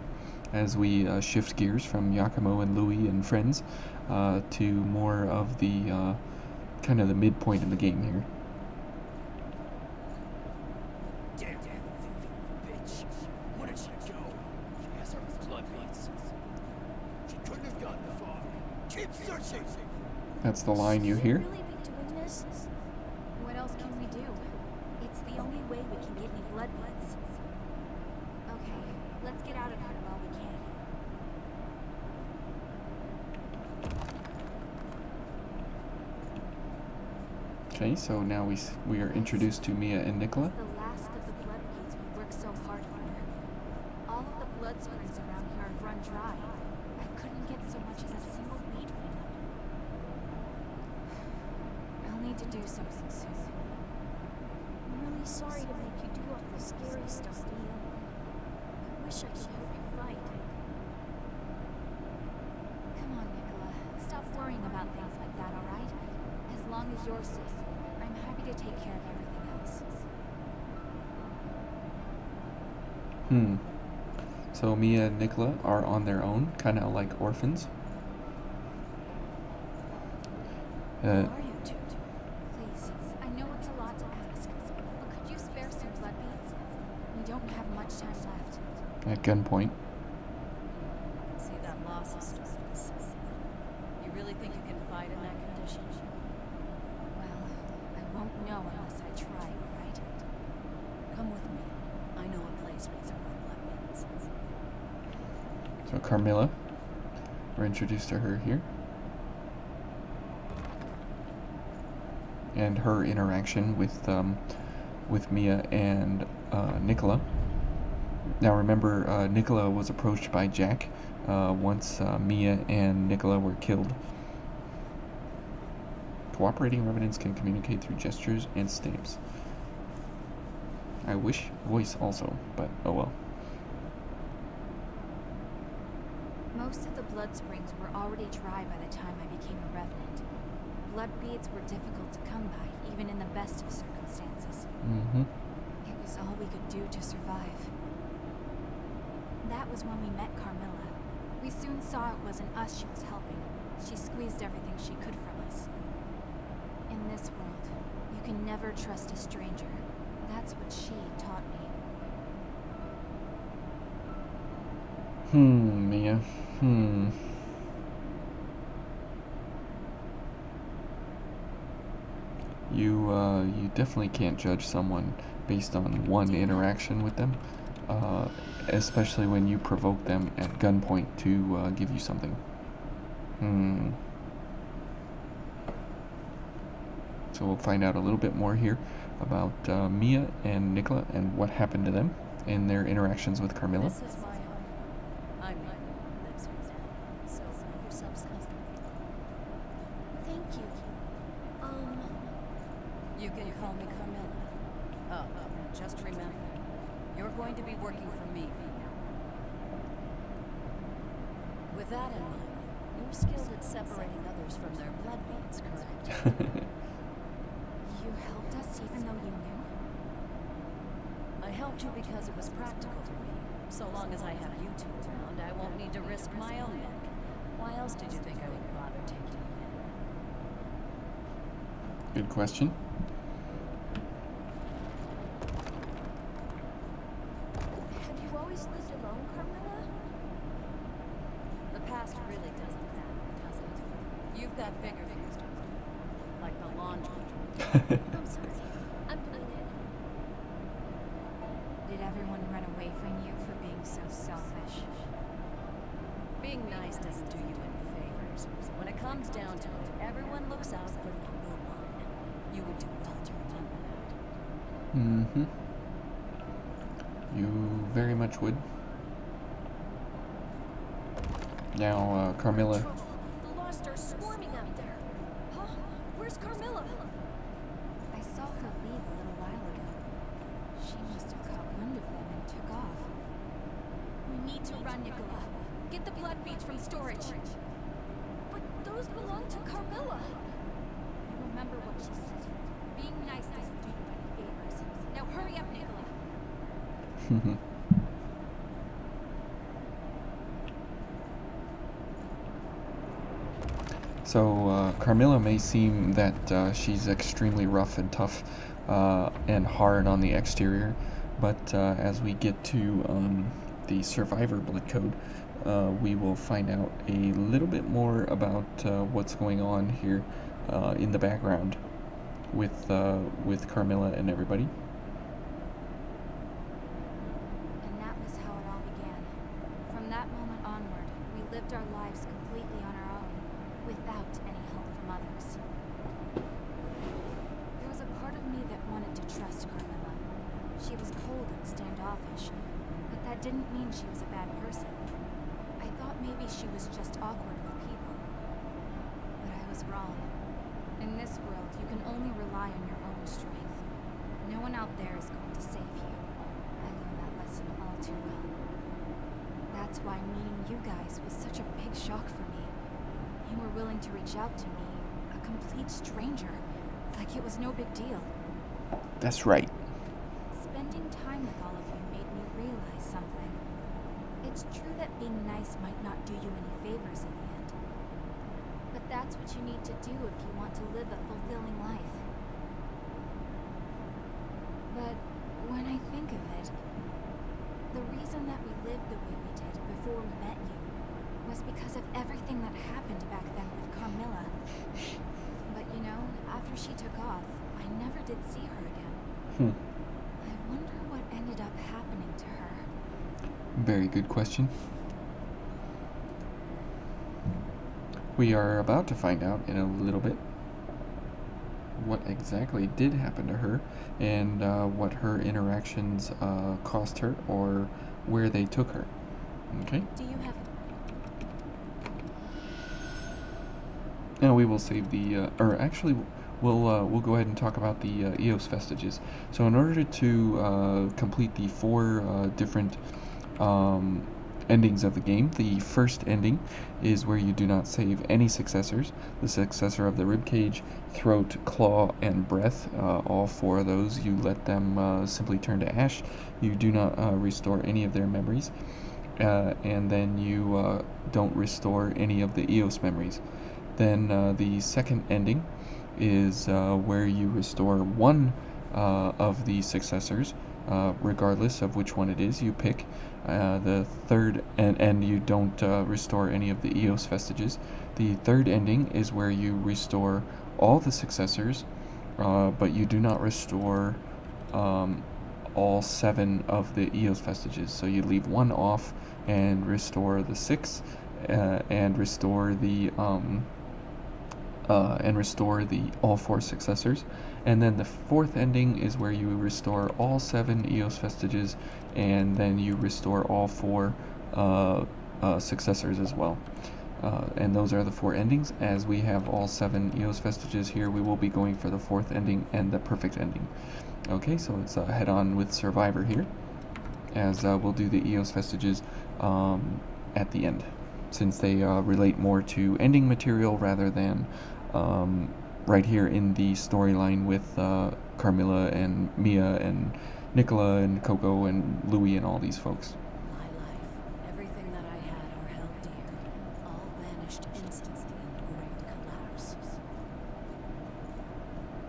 as we shift gears from Giacomo and Louis and friends to more of the kind of the midpoint in the game here. Damn that thieving bitch. Where did she go? She has her blood mercy! That's the line you hear. Should we really be doing this? What else can we do? It's the only way we can get any blood beads. Okay, let's get out of here while we can. Okay, so now we are introduced to Mia and Nicola. It's the last of the blood beads we worked so hard for. All of the blood springs around here have run dry. I couldn't get so much as a single bead from them. I'll need to do something soon. I'm really sorry to make you do all the scary stuff, Mia. I wish I could help you fight. Come on, Nicola. Stop worrying about things like that, all right? As long as you're safe, I'm happy to take care of everything else. So Mia and Nicola are on their own, kind of like orphans. Who are you two? Please, I know it's a lot to ask, but could you spare some blood beads? We don't have much time left. At gunpoint. I can see that loss is starting to set in. You really think you can fight in that condition? Well, I won't know unless I try, right? Come with me. I know a place with some blood beads. So Carmilla, we're introduced to her here. And her interaction with Mia and Nicola. Now remember, Nicola was approached by Jack once Mia and Nicola were killed. Cooperating revenants can communicate through gestures and stamps. I wish voice also, but oh well. Most of the blood springs were already dry by the time I became a revenant. Blood beads were difficult to come by, even in the best of circumstances. It was all we could do to survive. That was when we met Carmilla. We soon saw it wasn't us she was helping. She squeezed everything she could from us. In this world, you can never trust a stranger. That's what she taught me. Mia. You definitely can't judge someone based on one interaction with them, especially when you provoke them at gunpoint to give you something. So we'll find out a little bit more here about Mia and Nicola and what happened to them in their interactions with Carmilla. This is my home. I'm Mia, who lives here now. So make yourselves comfortable. Thank you. You can call me Carmilla. Oh, and just remember, you're going to be working for me from now on. With that in mind, you're skilled at separating others from their blood beads, correct? You helped us even though you knew? I helped you because it was practical for me. So long as I have you two around, I won't need to risk my own neck. Why else did you think I would bother taking you in? Good question. Have you always lived alone, Carmilla? The past really doesn't matter, does it? You've got bigger things to do, like the laundry. I'm sorry. I'm doing it. Did everyone run away from you for being so selfish? Being nice doesn't do you any favors. When it comes down to it, everyone looks out for number one. You would do well to remember that. You very much would. Now, Carmilla. The Lost are swarming out there. Huh? Where's Carmilla? I saw her leave a little while ago. She must have caught wind of them and took off. We need to run, Nicola. Get the blood beads from storage. But those belong to Carmilla. You remember what she said. Being nice doesn't do you any favors. Now hurry up, Nicola. So, Carmilla may seem that she's extremely rough and tough and hard on the exterior, but as we get to the Survivor Blood Code, we will find out a little bit more about what's going on here in the background with Carmilla and everybody. And that was how it all began. From that moment onward, we lived our lives completely on our own, without any help from others. There was a part of me that wanted to trust Carmilla. She was cold and standoffish, but that didn't mean she was a bad person. I thought maybe she was just awkward with people. But I was wrong. In this world, you can only rely on your own strength. No one out there is going to save you. I learned that lesson all too well. That's why meeting you guys was such a big shock for me. You were willing to reach out to me, a complete stranger, like it was no big deal. That's right. Spending time with all of you made me realize something. It's true that being nice might not do you any favors in the end. But that's what you need to do if you want to live a fulfilling life. But when I think of it, the reason that we lived the way we did before we met you was because of everything that happened back then with Carmilla. But you know, after she took off, I never did see her again. I wonder what ended up happening to her. Very good question. We are about to find out in a little bit what exactly did happen to her and what her interactions cost her or where they took her. Okay? Do you have... Now we will save the, or actually we'll go ahead and talk about the Eos Vestiges. So in order to complete the 4 different endings of the game, the first ending is where you do not save any successors. The successor of the ribcage, throat, claw, and breath, all 4 of those, you let them simply turn to ash. You do not restore any of their memories, and then you don't restore any of the Eos memories. Then the second ending is where you restore 1 of the successors, regardless of which one it is you pick. The third, and you don't restore any of the Eos Vestiges. The third ending is where you restore all the successors, but you do not restore all 7 of the Eos Vestiges. So you leave 1 off and restore the 6, and restore the all 4 successors. And then the 4th ending is where you restore all 7 Eos Vestiges, and then you restore all 4 successors as well. And those are the 4 endings. As we have all 7 Eos Vestiges here, we will be going for the 4th ending and the perfect ending. Okay, so let's head on with Survivor here, as we'll do the Eos Vestiges at the end, since they relate more to ending material rather than right here in the storyline with Carmilla and Mia and Nicola and Coco and Louis and all these folks. My life, everything that I had or held dear, all vanished instantly in the great collapse.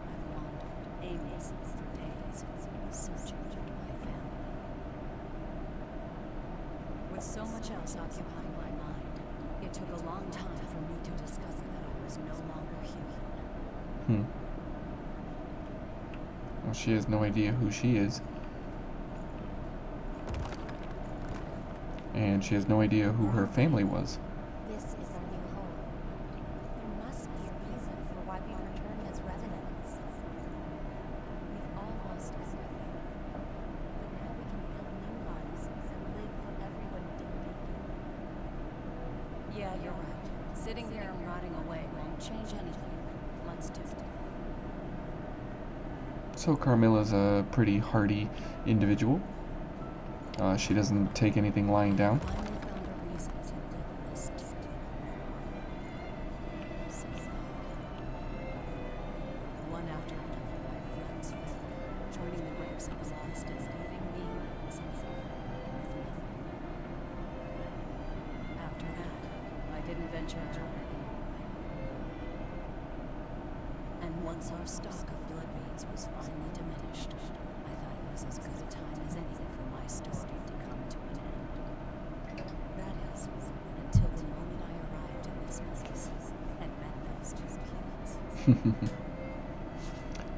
I wandered aimlessly for days, searching for my family. With so much else occupying my mind, it took a long time for me to discover that I was no longer human. Well, she has no idea who she is. And she has no idea who her family was. This is our new home. There must be a reason for why we returned as revenants. We've all lost everything. But now we can build new lives and live for everyone deeply. Yeah, you're right. Sitting here and rotting away won't change anything. Let's do it. So Carmilla's a pretty hardy individual. She doesn't take anything lying down. Finally found a reason to live this deep. One after another, my friends fell, joining the ranks of the lost and leaving me with nothing. After that, I didn't venture out anymore. And once our stock of blood beads was finally diminished, I thought it was as good a time as any for my story to come to an end. That is,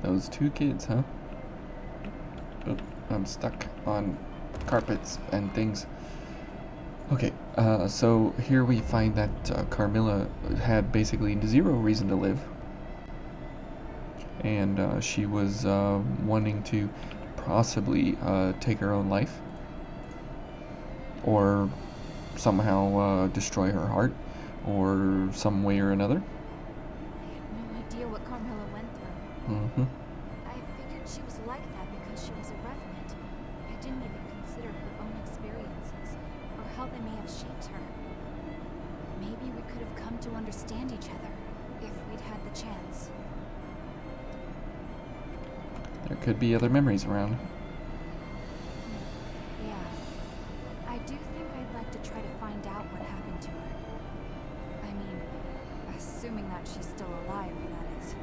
Those two kids, huh? Oh, I'm stuck on carpets and things. Okay, so here we find that Carmilla had basically zero reason to live. And she was wanting to possibly take her own life. Or somehow destroy her heart. Or some way or another. I had no idea what Carmilla went through. Mm-hmm. I figured she was like that because she was a revenant. I didn't even consider her own experiences, or how they may have shaped her. Maybe we could have come to understand each other, if we'd had the chance. There could be other memories around. Yeah. I do think I'd like to try to find out what happened to her. I mean, assuming that she's still alive, that is.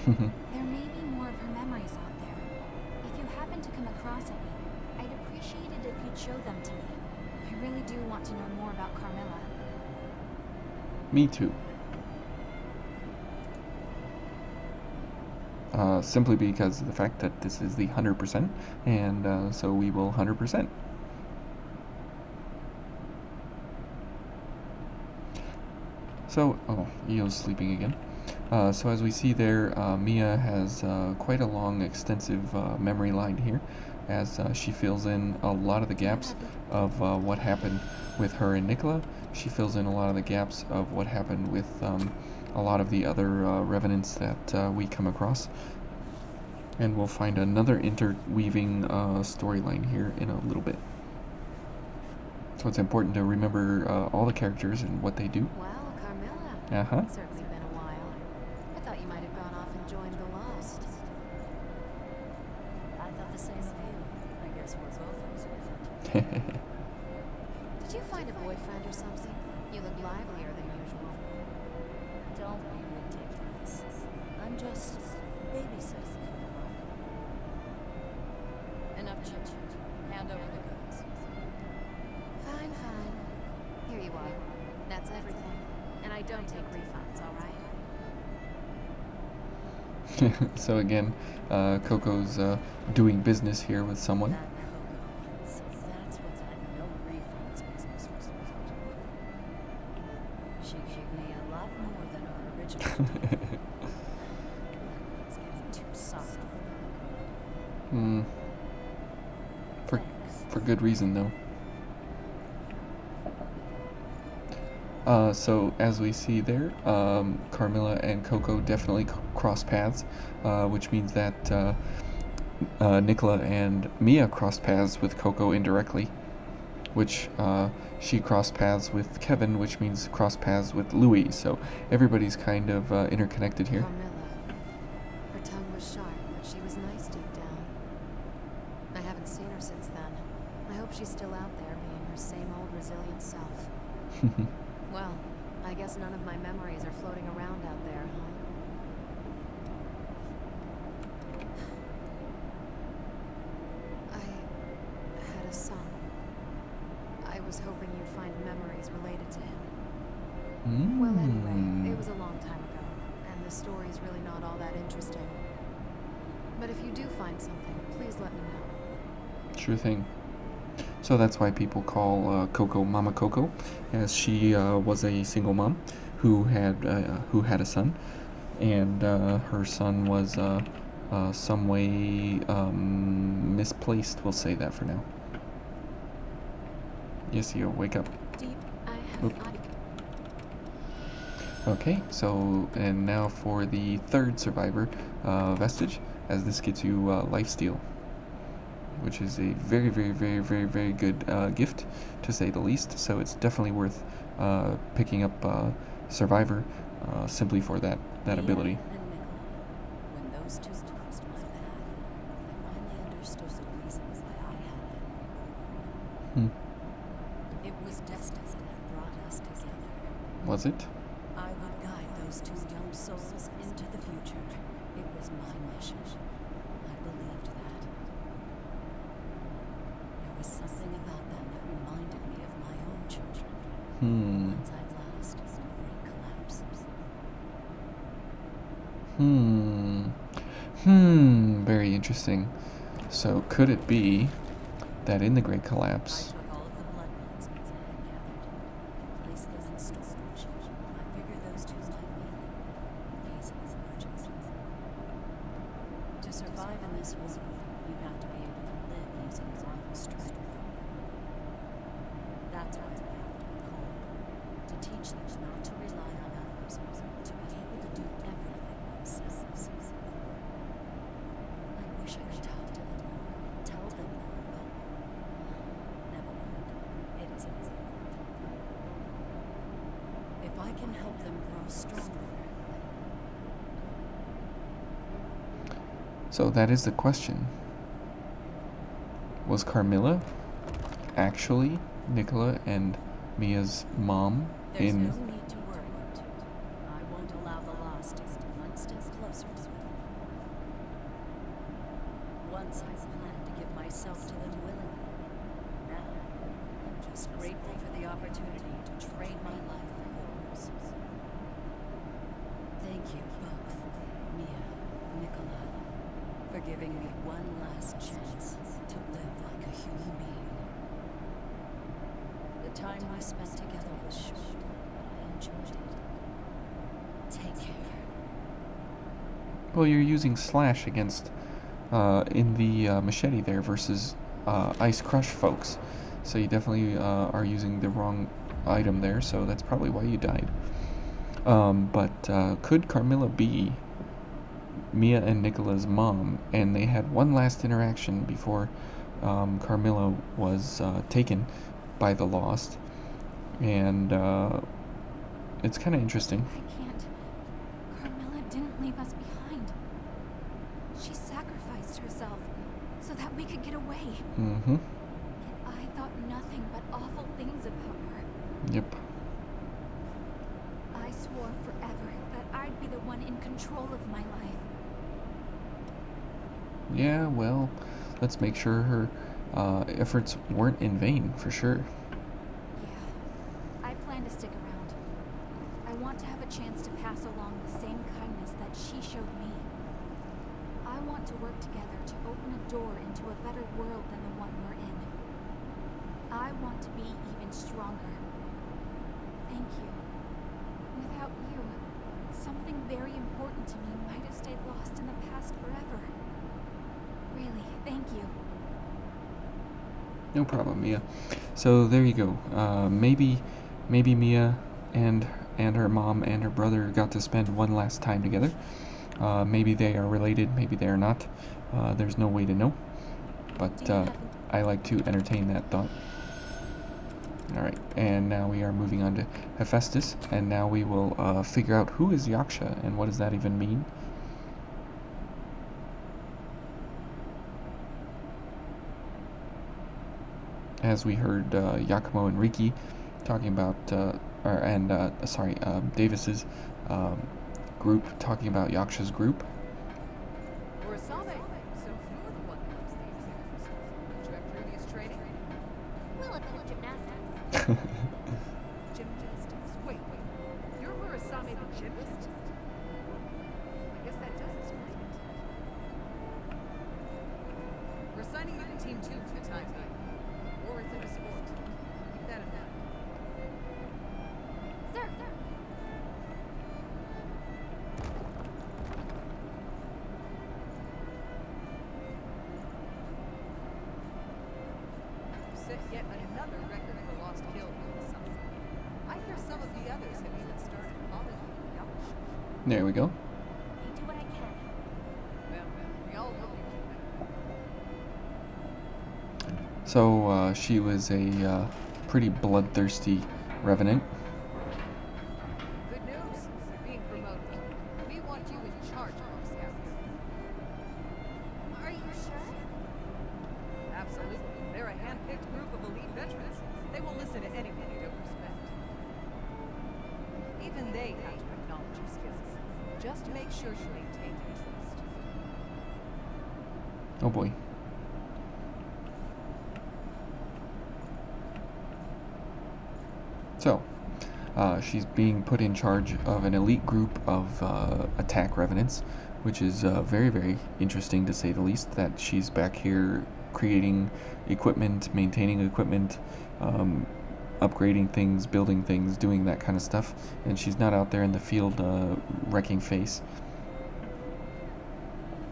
There may be more of her memories out there. If you happen to come across any, I'd appreciate it if you'd show them to me. I really do want to know more about Carmilla. Me too. Simply because of the fact that this is the 100%, and so we will 100%. So, oh, Eo's sleeping again. So as we see there, Mia has quite a long, extensive memory line here, as she fills in a lot of the gaps of what happened with her and Nicola. She fills in a lot of the gaps of what happened with a lot of the other revenants that we come across. And we'll find another interweaving storyline here in a little bit. So it's important to remember all the characters and what they do. Well, Carmilla. Uh-huh. It's certainly been a while. I thought you might have gone off and joined the Lost. I thought the same of you. I guess we're both observant. Did you find a boyfriend or something? You look livelier than usual. Don't be ridiculous. I'm just babysitting for the moment. Enough chit-chat. Hand over the goods. Fine, fine. Here you are. That's everything. And I don't take refunds, all right? So again, Coco's doing business here with someone. That Coco. So that's what that no refunds business was about. She gave me a lot more than our original deal. It's getting too soft. For good reason though. So as we see there, Carmilla and Coco definitely cross paths, which means that Nicola and Mia crossed paths with Coco indirectly, which she crossed paths with Kevin, which means cross paths with Louis. So everybody's kind of interconnected here. Carmilla. Her tongue was sharp, but she was nice deep down. I haven't seen her since then. I hope she's still out there being her same old resilient self. Well, I guess none of my memories are floating around out there, huh? I had a son. I was hoping you'd find memories related to him. Well, anyway, it was a long time ago, and the story's really not all that interesting. But if you do find something, please let me know. Sure thing. So that's why people call Coco Mama Coco, as she was a single mom who had a son, and her son was some way misplaced. We'll say that for now. Yes, you wake up. Okay, so and now for the third survivor, Vestige, as this gets you lifesteal, which is a very, very, very, very, very good gift, to say the least. So it's definitely worth picking up Survivor simply for that ability. And Nicola, when those two crossed my path, I finally understood the reasons why I had been reborn. It was destiny that brought us together. Was it? I would guide those two young souls into the future. It was my mission. I believed that. There was something about them that reminded me of my own children. Once I lost, they collapsed. Very interesting. So could it be that in the Great I Collapse, took all of the blood plasmas I had gathered, placed them in storage. I figured those two might be in case of emergencies. To survive in this world, you have to be able to live using your own strength. That's why they have to be called. To teach them not to rely on others, to be able to do everything themselves. I wish I could talk to them more, tell them more, but never mind. It isn't easy. If I can help them grow stronger, so that is the question. Was Carmilla actually Nicola and Mia's mom there's in... no need to worry. I won't allow the lost to get one step closer to me. Once I planned to give myself to them willingly. Now, I'm just grateful for the opportunity to trade my life for yours. Thank you both, Mia, Nicola, for giving me one last chance to live like a human being. The time we spent together was short, but I enjoyed it. Take care. Well, you're using slash against in the machete there versus ice crush folks, so you definitely are using the wrong item there, so that's probably why you died. But could Carmilla be Mia and Nicola's mom, and they had one last interaction before Carmilla was taken by the Lost, and it's kind of interesting. I can't. Carmilla didn't leave us behind. She sacrificed herself so that we could get away. Mm-hmm. Yet I thought nothing but awful things about her. Yep. I swore forever that I'd be the one in control of my life. Yeah, well, let's make sure her efforts weren't in vain, for sure. Yeah, I plan to stick around. I want to have a chance to pass along the same kindness that she showed me. I want to work together to open a door into a better world than the one we're in. I want to be even stronger. Thank you. Without you, something very important to me might have stayed lost in the past forever. Really, thank you. No problem, Mia. So there you go. Maybe Mia and her mom and her brother got to spend one last time together. Maybe they are related, maybe they are not. There's no way to know. But I like to entertain that thought. Alright, and now we are moving on to Hephaestus, and now we will figure out who is Yaksha and what does that even mean. As we heard Yakumo and Riki talking about, Davis's group talking about Yaksha's group. So you're the one who knows the exams. Did you have previous training? Well, a bit of gymnastics. Gymnastics. Wait. You're Murasame the gymnast? I guess that does explain it. We're assigning you to Team 2 for the time being. Or is it a sport? Keep that in mind. Sir. Set yet another record for lost kills this summer. I hear some of the others have even started calling you Yaksha. There we go. I do what I can. Well, we all hope you keep it. So she was a pretty bloodthirsty revenant. Good news. You're being promoted. We want you in charge of our scouts. Are you sure? Absolutely. They're a hand-picked group of elite veterans. They won't listen to anyone you don't respect. Even they have to acknowledge your skills. Just make sure you maintain their trust. Oh boy. So, she's being put in charge of an elite group of attack revenants, which is very, very interesting to say the least, that she's back here creating equipment, maintaining equipment, upgrading things, building things, doing that kind of stuff, and she's not out there in the field wrecking face.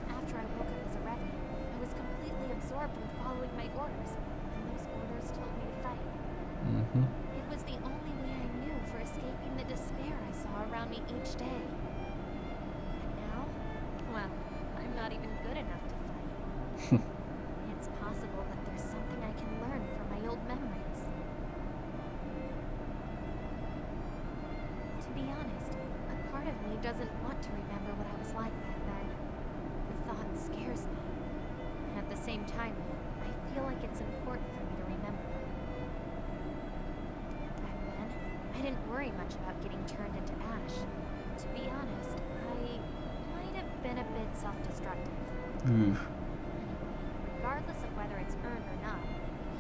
After I woke up as a revenant, I was completely absorbed with following my orders, and those orders told me to fight. Mm-hmm. It was the only way I knew for escaping the despair I saw around me each day. And now, well, I'm not even good enough to fight. It's possible that there's something I can learn from my old memories. To be honest, a part of me doesn't want to remember what I was like back then. The thought scares me. At the same time, I feel like it's important for me to remember. Back then, I didn't worry much about getting turned into ash. To be honest, I might have been a bit self-destructive. Oof. Regardless of whether it's earned or not,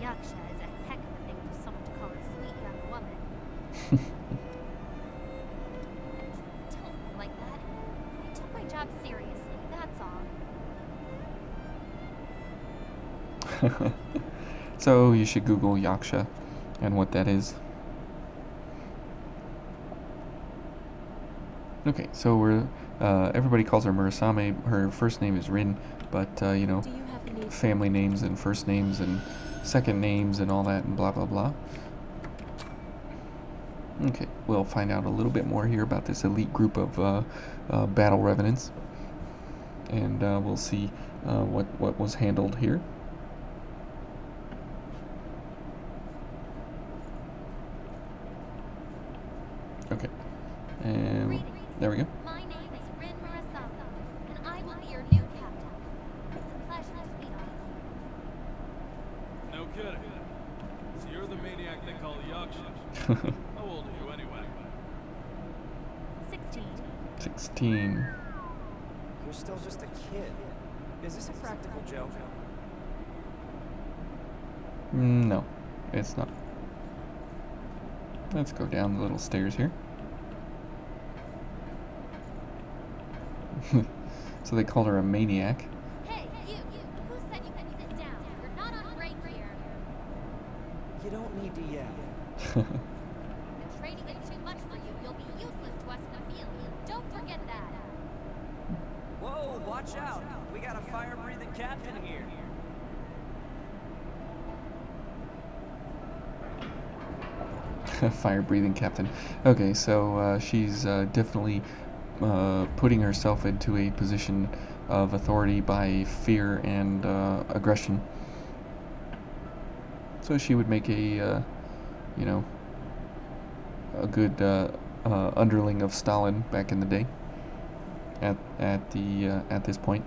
Yaksha is a heck of a thing for someone to call a sweet young woman. Don't be like that. I took my job seriously, that's all. So you should Google Yaksha and what that is. Okay, so we're everybody calls her Murasame. Her first name is Rin, but you know, family names and first names and second names and all that and blah blah blah. Okay, we'll find out a little bit more here about this elite group of battle revenants, and we'll see what was handled here. Okay, and there we go. My name is Rin Murasame, and I will be your new captain. It's a pleasure to meet all. No kidding. So you're the maniac they call Yaksha. How old are you anyway? 16. 16. You're still just a kid. Is this a practical joke? No, it's not. Let's go down the little stairs here. So they called her a maniac. Hey, you! Who said you can sit down? You're not on break here. You don't need to yell. The training is too much for you. You'll be useless to us in the field. Don't forget that. Whoa, watch out. We got a fire-breathing captain here. Fire-breathing captain. Okay, so she's definitely putting herself into a position of authority by fear and aggression. So she would make a, you know, a good underling of Stalin back in the day. At this point.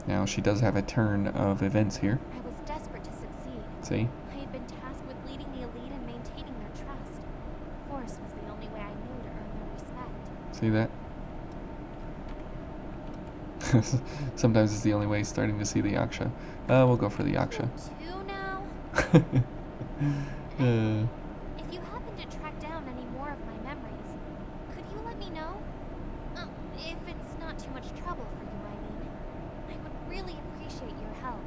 Now she does have a turn of events here. I was desperate to succeed. See? I had been tasked with leading the elite and maintaining their trust. Force was the only way I knew to earn their respect. See that? Sometimes it's the only way, starting to see the Yaksha. We'll go for the Yaksha. Two now? If you happen to track down any more of my memories, could you let me know? If it's not too much trouble for you, I mean. I would really appreciate your help.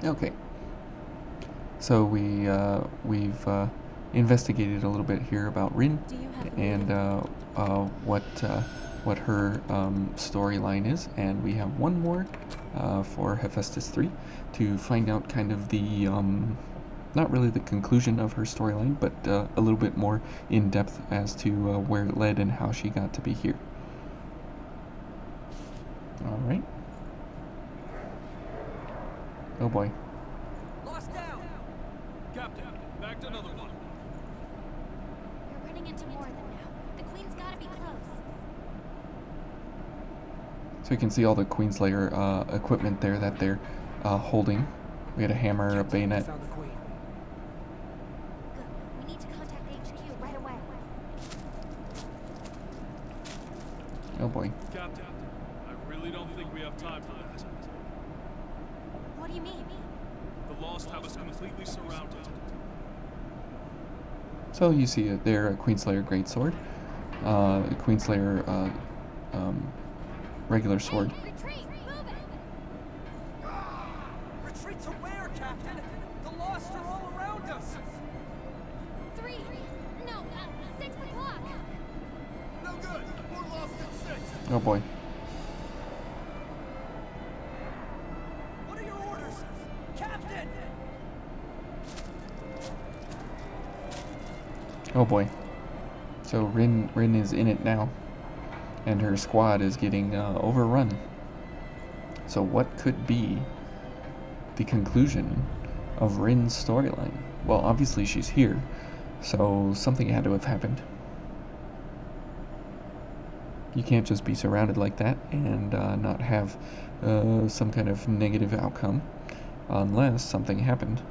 Okay. So we've investigated a little bit here about Rin and what her storyline is, and we have one more for Hephaestus 3 to find out kind of the not really the conclusion of her storyline, but a little bit more in depth as to where it led and how she got to be here. All right. Oh boy. Lost down! Captain, back to another one. You're running into more of them now. The Queen's gotta be close. So you can see all the Queenslayer equipment there that they're holding. We had a hammer, a bayonet. Found the Queen. Good. We need to contact HQ right away. Oh boy. Captain, I really don't think we have time for that. What do you mean? The The Lost have us completely surrounded. So you see there a Queenslayer Greatsword, Queenslayer regular sword. Retreat! Move it! Retreat to where, Captain? The Lost are all around us. 3, no, 6 o'clock. No good. We're lost at 6. Oh boy. What are your orders? Captain! Oh boy. So Rin is in it now, and her squad is getting overrun. So what could be the conclusion of Rin's storyline? Well, obviously she's here, so something had to have happened. You can't just be surrounded like that and not have some kind of negative outcome unless something happened.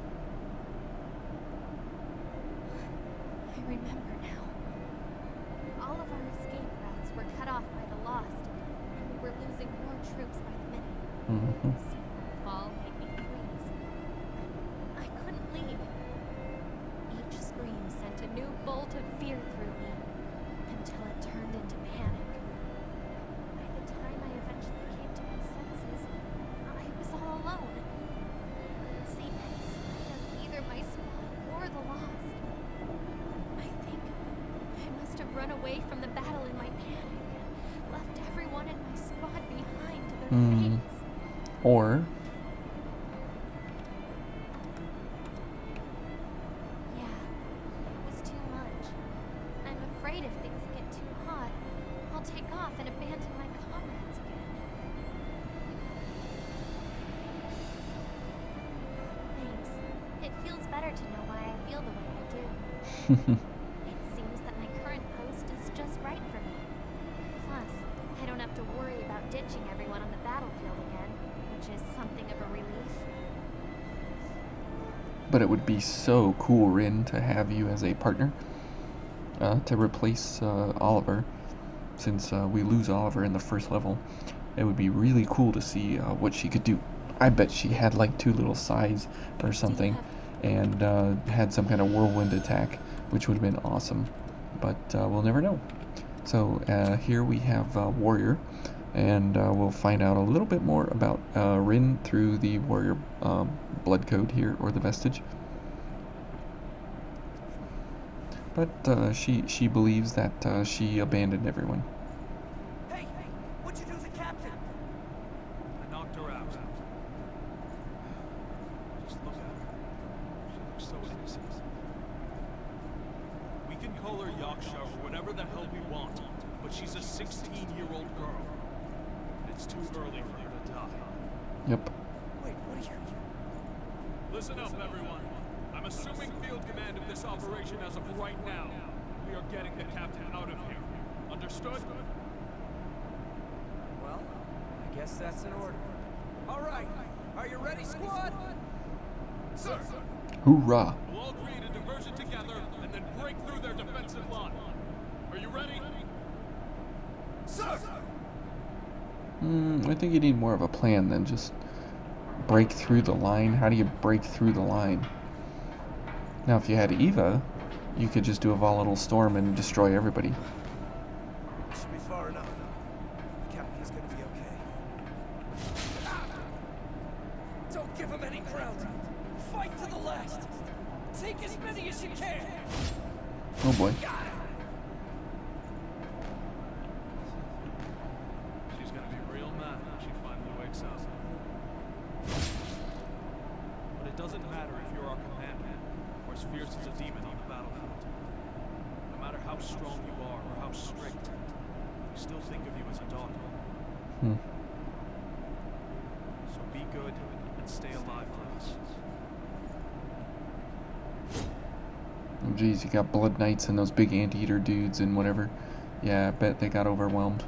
I remember now. All of our escape routes were cut off by the Lost, and we were losing more troops by the minute. Mm-hmm. Seeing them fall made me freeze. I couldn't leave. Each scream sent a new bolt of fear through me, until it turned into panic. By the time I eventually came to my senses, I was all alone. I couldn't see any sign of either my squad or the Lost. I think I must have run away from the battle in my panic and left everyone in my squad behind to their fates. Or Yeah, it was too much. I'm afraid if things get too hot, I'll take off and abandon my comrades again. Thanks. It feels better to know why I feel the way I do. It seems that my current post is just right for me. Plus, I don't have to worry about ditching everyone on the battlefield again, which is something of a relief. but it would be so cool, Rin, to have you as a partner to replace Oliver, since we lose Oliver in the first level. It would be really cool to see what she could do. I bet she had like 2 little sides or something, and had some kind of whirlwind attack, which would have been awesome. But we'll never know. So here we have Warrior, and we'll find out a little bit more about Rin through the Warrior blood code here, or the Vestige. But she believes that she abandoned everyone. Hey, what'd you do to the captain? I knocked her out. Just look at her. She looks so innocent. We can call her Yaksha or whatever the hell we want, but she's a 16-year-old girl. And it's too early for her to die. Yep. Wait, what are you... Listen up, everyone. I'm assuming field command of this operation as of right now. We are getting the captain out of here. Understood? Well, I guess that's an order. All right. Are you ready, squad? Sir! Hoorah! We'll all create a diversion together and then break through their defensive line. Are you ready? Sir! I think you need more of a plan than just break through the line. How do you break through the line? Now, if you had Eva, you could just do a volatile storm and destroy everybody. Should be far enough. The captain is gonna be okay. Don't give him any ground. Fight to the last. Take as many as you can. Oh boy. She's gonna be real mad when she finally wakes up. But it doesn't matter if you're our commander, or as fierce as a demon on the battlefield. No matter how strong you are or how strict, we still think of you as a daughter. So be good and stay alive for us. Oh geez, you got Blood Knights and those big anteater dudes and whatever. Yeah, I bet they got overwhelmed.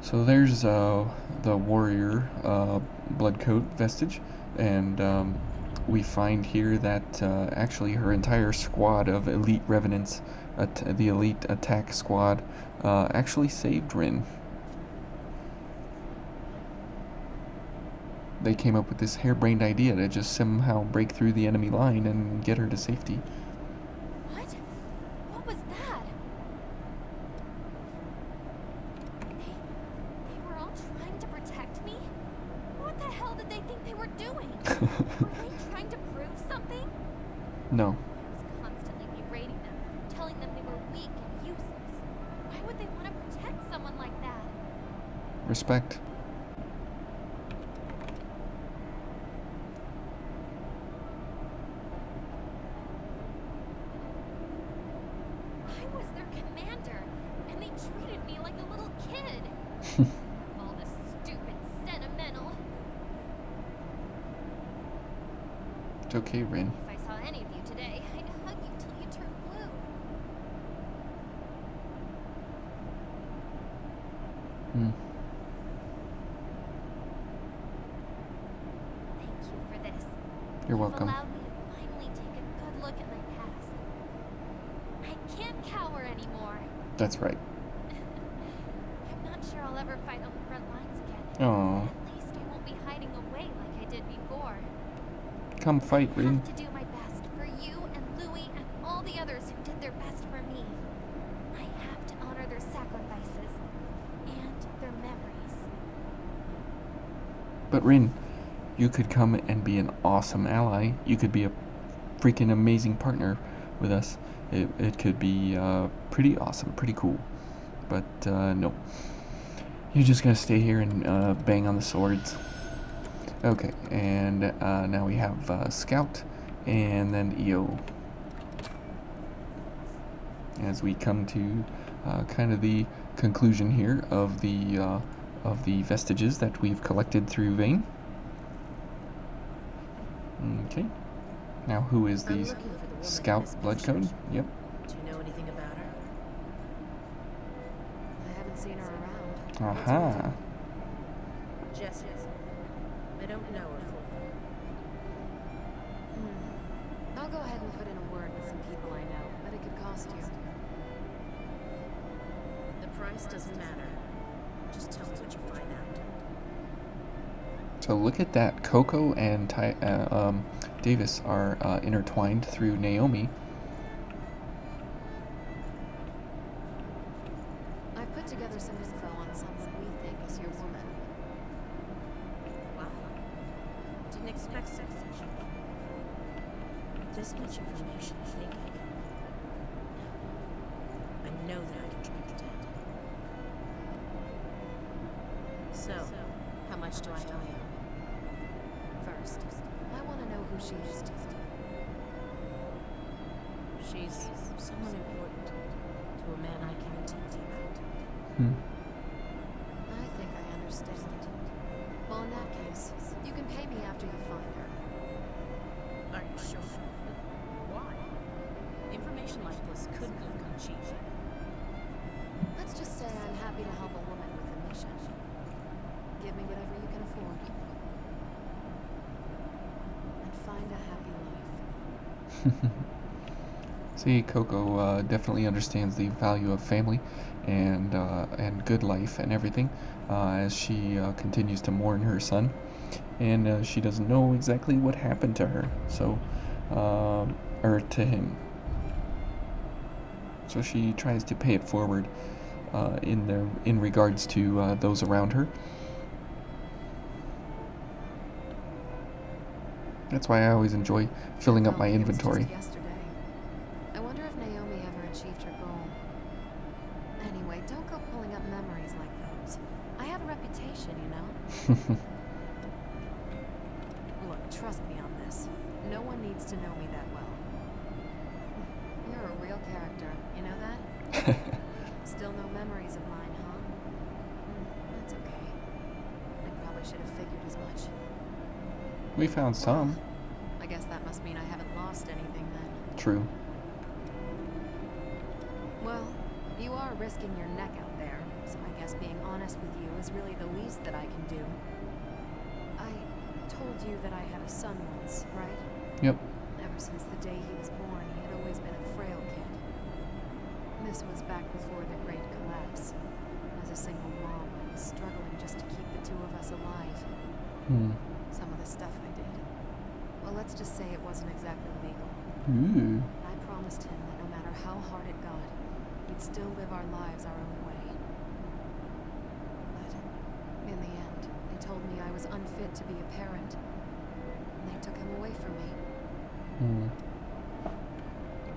So there's the Warrior blood code Vestige, and we find here that actually her entire squad of elite revenants, the elite attack squad, actually saved Rin. they came up with this harebrained idea to just somehow break through the enemy line and get her to safety. What? What was that? They were all trying to protect me? What the hell did they think they were doing? Were they trying to prove something? No. I was constantly berating them, telling them they were weak and useless. Why would they want to protect someone like that? Respect. I was their commander, and they treated me like a little kid. All this stupid sentimental. It's okay, Rin. If I saw any of you today, I'd hug you till you turn blue. Hmm. Thank you for this. You're You've welcome. allowed me to finally take a good look at my past. I can't cower anymore. That's right. I'm not sure I'll ever fight on the front lines again. Oh, At least I won't be hiding away like I did before. come fight, I Rin. have to do my best for you and Louis and all the others who did their best for me. I have to honor their sacrifices and their memories. But Rin, you could come and be an awesome ally. You could be a freaking amazing partner with us. It could be pretty awesome, pretty cool. But no. You're just gonna stay here and bang on the swords. Okay, and now we have Scout and then EO. As we come to kind of the conclusion here of the vestiges that we've collected through Vane. Okay. Now who is I'm the looking for the woman in Scout this blood code? Vestige. Yep. Do you know anything about her? I haven't seen her around. Aha. Jessica. I don't know her full form. I'll go ahead and put in a word with some people I know, but it could cost you. The price doesn't matter. Just tell me what you find out. So look at that. Coco and Davis are intertwined through Naomi. I've put together some info on someone we think is your woman. Wow. Didn't expect such. With this much information, I think I know that I can track it down. So, how much do I owe you? First, I want to know who she is. She's someone important to a man I can't tell you about. I think I understand. Well, in that case, you can pay me after you find her. Are you sure? Why? Information like this couldn't have come cheap. Let's just say I'm happy to help a woman with a mission. Give me whatever you can afford. And find a happy life. See, Coco definitely understands the value of family and good life and everything as she continues to mourn her son, and she doesn't know exactly what happened to her, so or to him. So she tries to pay it forward in regards to those around her. That's why I always enjoy filling up my inventory. I wonder if Naomi ever achieved her goal. Anyway, don't go pulling up memories like those. I have a reputation, you know? Look, trust me on this. No one needs to know me that well. You're a real character, you know that? Still no memories of mine, huh? That's okay. I probably should have figured as much. We found some. I guess that must mean I haven't lost anything then. True. Well, you are risking your neck out there, so I guess being honest with you is really the least that I can do. I told you that I had a son once, right? Yep. Ever since the day he was born, he had always been a frail kid. This was back before the Great Collapse. As a single mom, I was struggling just to keep the two of us alive. So the stuff I did. Well, let's just say it wasn't exactly legal. Ooh. I promised him that no matter how hard it got, we'd still live our lives our own way. But in the end, they told me I was unfit to be a parent. And they took him away from me. Hmm.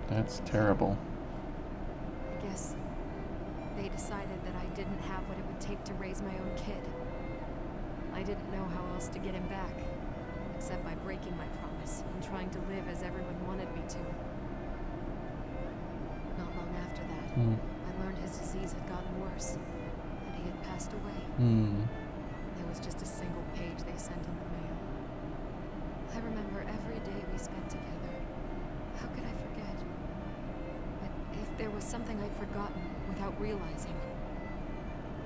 That's terrible. I guess they decided that I didn't have what it would take to raise my own kid. I didn't know how else to get him back, except by breaking my promise and trying to live as everyone wanted me to. Not long after that, I learned his disease had gotten worse, and he had passed away. There was just a single page they sent in the mail. I remember every day we spent together. How could I forget? But if there was something I'd forgotten without realizing,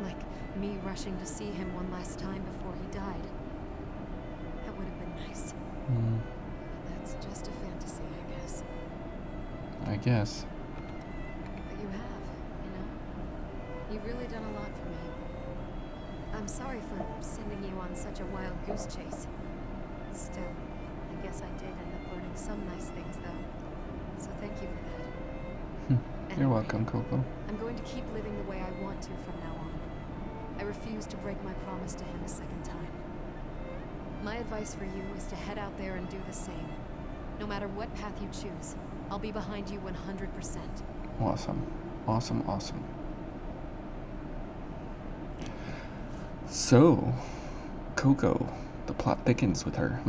like me rushing to see him one last time before he died, that would have been nice. But that's just a fantasy, I guess. I guess. But you have, you know? You've really done a lot for me. I'm sorry for sending you on such a wild goose chase. Still, I guess I did end up learning some nice things, though. So thank you for that. You're welcome, Coco. I'm going to keep living the way I want to from now on. I refuse to break my promise to him a second time. My advice for you is to head out there and do the same. No matter what path you choose, I'll be behind you 100%. Awesome. Awesome, awesome. So, Coco, the plot thickens with her,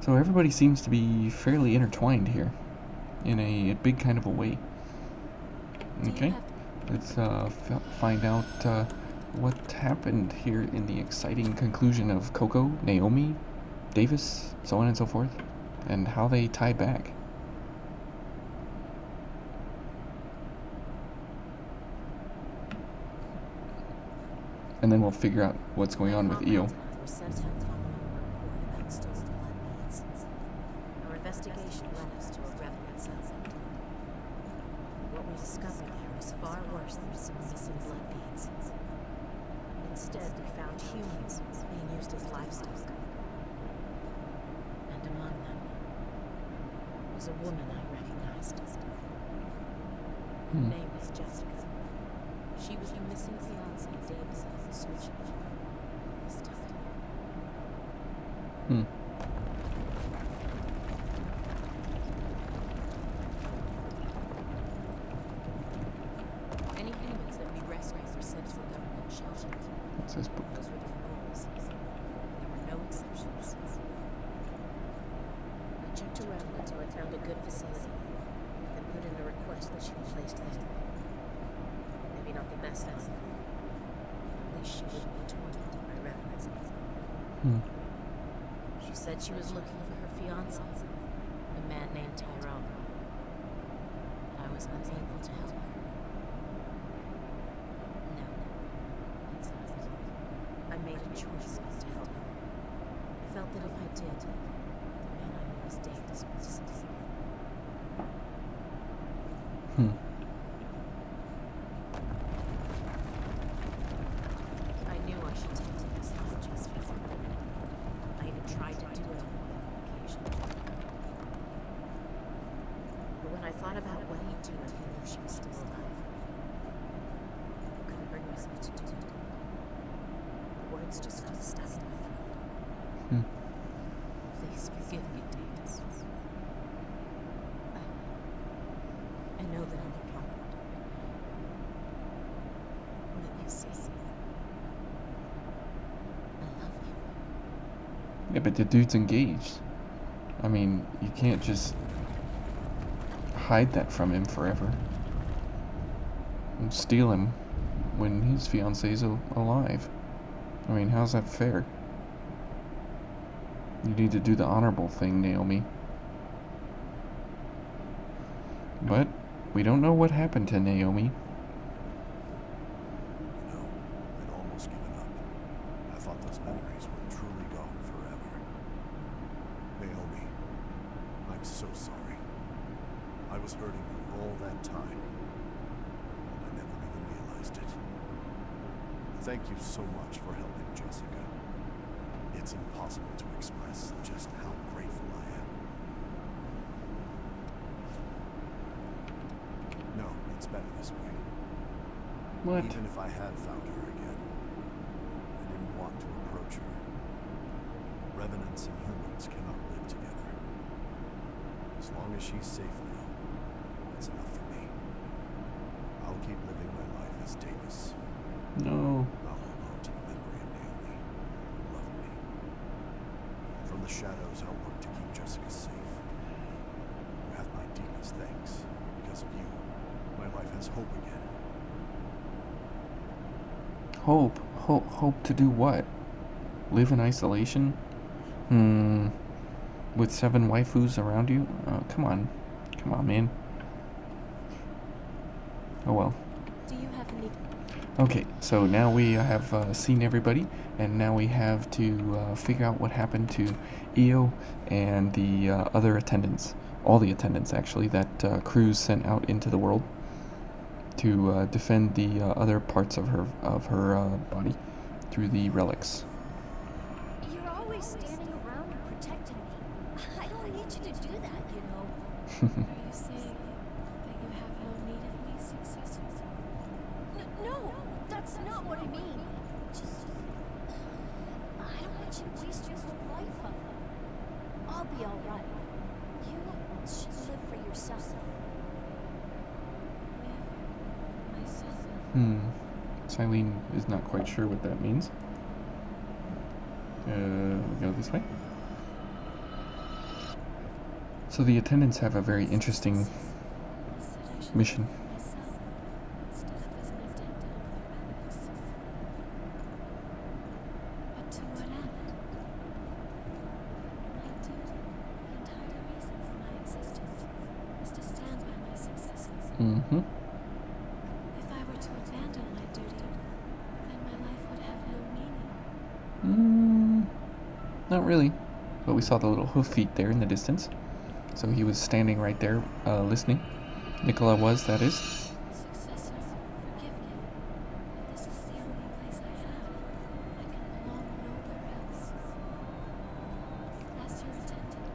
So everybody seems to be fairly intertwined here, in a big kind of a way. Okay, let's find out what happened here in the exciting conclusion of Coco, Naomi, Davis, so on and so forth, and how they tie back. And then we'll figure out what's going on with Eo. Our investigation led us to a revenant sunset. What we discovered there was far worse than some missing blood beads. Instead, we found humans being used as livestock. And among them was a woman I recognized. Her name was Jessica. She was the missing fiancée Davis had been searching for this time. Any humans that we rescued were sent to a government shelter. What's this book? Those were the rules. There were no exceptions. I checked around until I found a good facility and put in a request that she be placed there. Maybe not the best one. At least she wouldn't be tormented by revenants. She said she was looking for her fiancé, a man named Tyrone. I was unable to help her. No, that's not it. I made a choice not to help her. I felt that if I did, the man I knew as Davis would disappear. I knew I should take to this not just for fun. I even tried to do it on one occasion. But when I thought about what he'd do if he knew she was still alive, I couldn't bring myself to do it. The words just got stuck in my throat. Please forgive me, Davis. I know that I'm a coward. But you see, I love you. Yeah, but the dude's engaged. I mean, you can't just hide that from him forever. And steal him when his fiancee's alive. I mean, how's that fair? You need to do the honorable thing, Naomi. But we don't know what happened to Naomi. You know, I'd almost given up. I thought those memories were truly gone forever. Naomi, I'm so sorry. I was hurting you all that time, and I never even realized it. Thank you so much for helping Jessica. It's impossible to express just how grateful I am. No, it's better this way. What? Even if I had found her again, I didn't want to approach her. Revenants and humans cannot live together. As long as she's safe now, that's enough for me. I'll keep living my life as Davis. No. I'll hold on to the memory of Naomi, who loved me. From the shadows, I'll work to keep Jessica safe. You have my deepest thanks. Because of you, my life has hope again. Hope? Hope to do what? Live in isolation? With 7 waifus around you? Come on. Come on, man. Oh well. Do you have any... Okay, so now we have seen everybody, and now we have to figure out what happened to Io and the other attendants. All the attendants, actually, that Cruz sent out into the world to defend the other parts of her body through the relics. You're always standing around and protecting me. I don't need you to do that, you know. Are you saying that you have no need of me, successor? No, that's not what I mean. Just, I don't want you to waste your whole life on it. I'll be all right. You should live for yourself. Silene is not quite sure what that means. We go this way. So the attendants have a very interesting mission. But to what end? My duty, the entire reason for my existence, is to stand by my successors. Mm-hmm. If I were to abandon my duty, then my life would have no meaning. Not really. But we saw the little hoof feet there in the distance. So he was standing right there, listening. Nicola was, that is. Successor, forgive me, but this is the only place I have. I can belong nowhere else. As your attendant,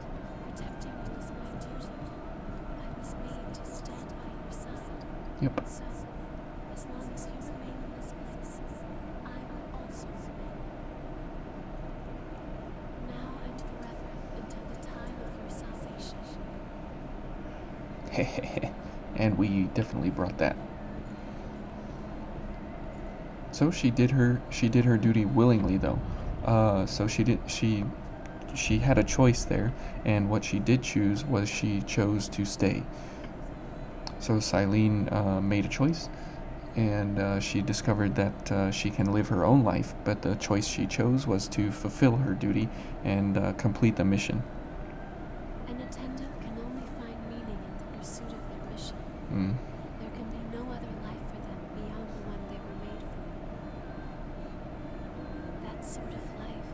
protecting you is my duty. I was made to stand by your side. Yep. So, as long as you remain in this place, I will also remain. Now and forever, until the time of your salvation. And we definitely brought that. So she did her duty willingly, though. So she had a choice there, and what she did choose was she chose to stay. So Silene made a choice, and she discovered that she can live her own life, but the choice she chose was to fulfill her duty and complete the mission. An attendant can only find meaning in the pursuit of their mission. There can be no other life for them beyond the one they were made for. That sort of life,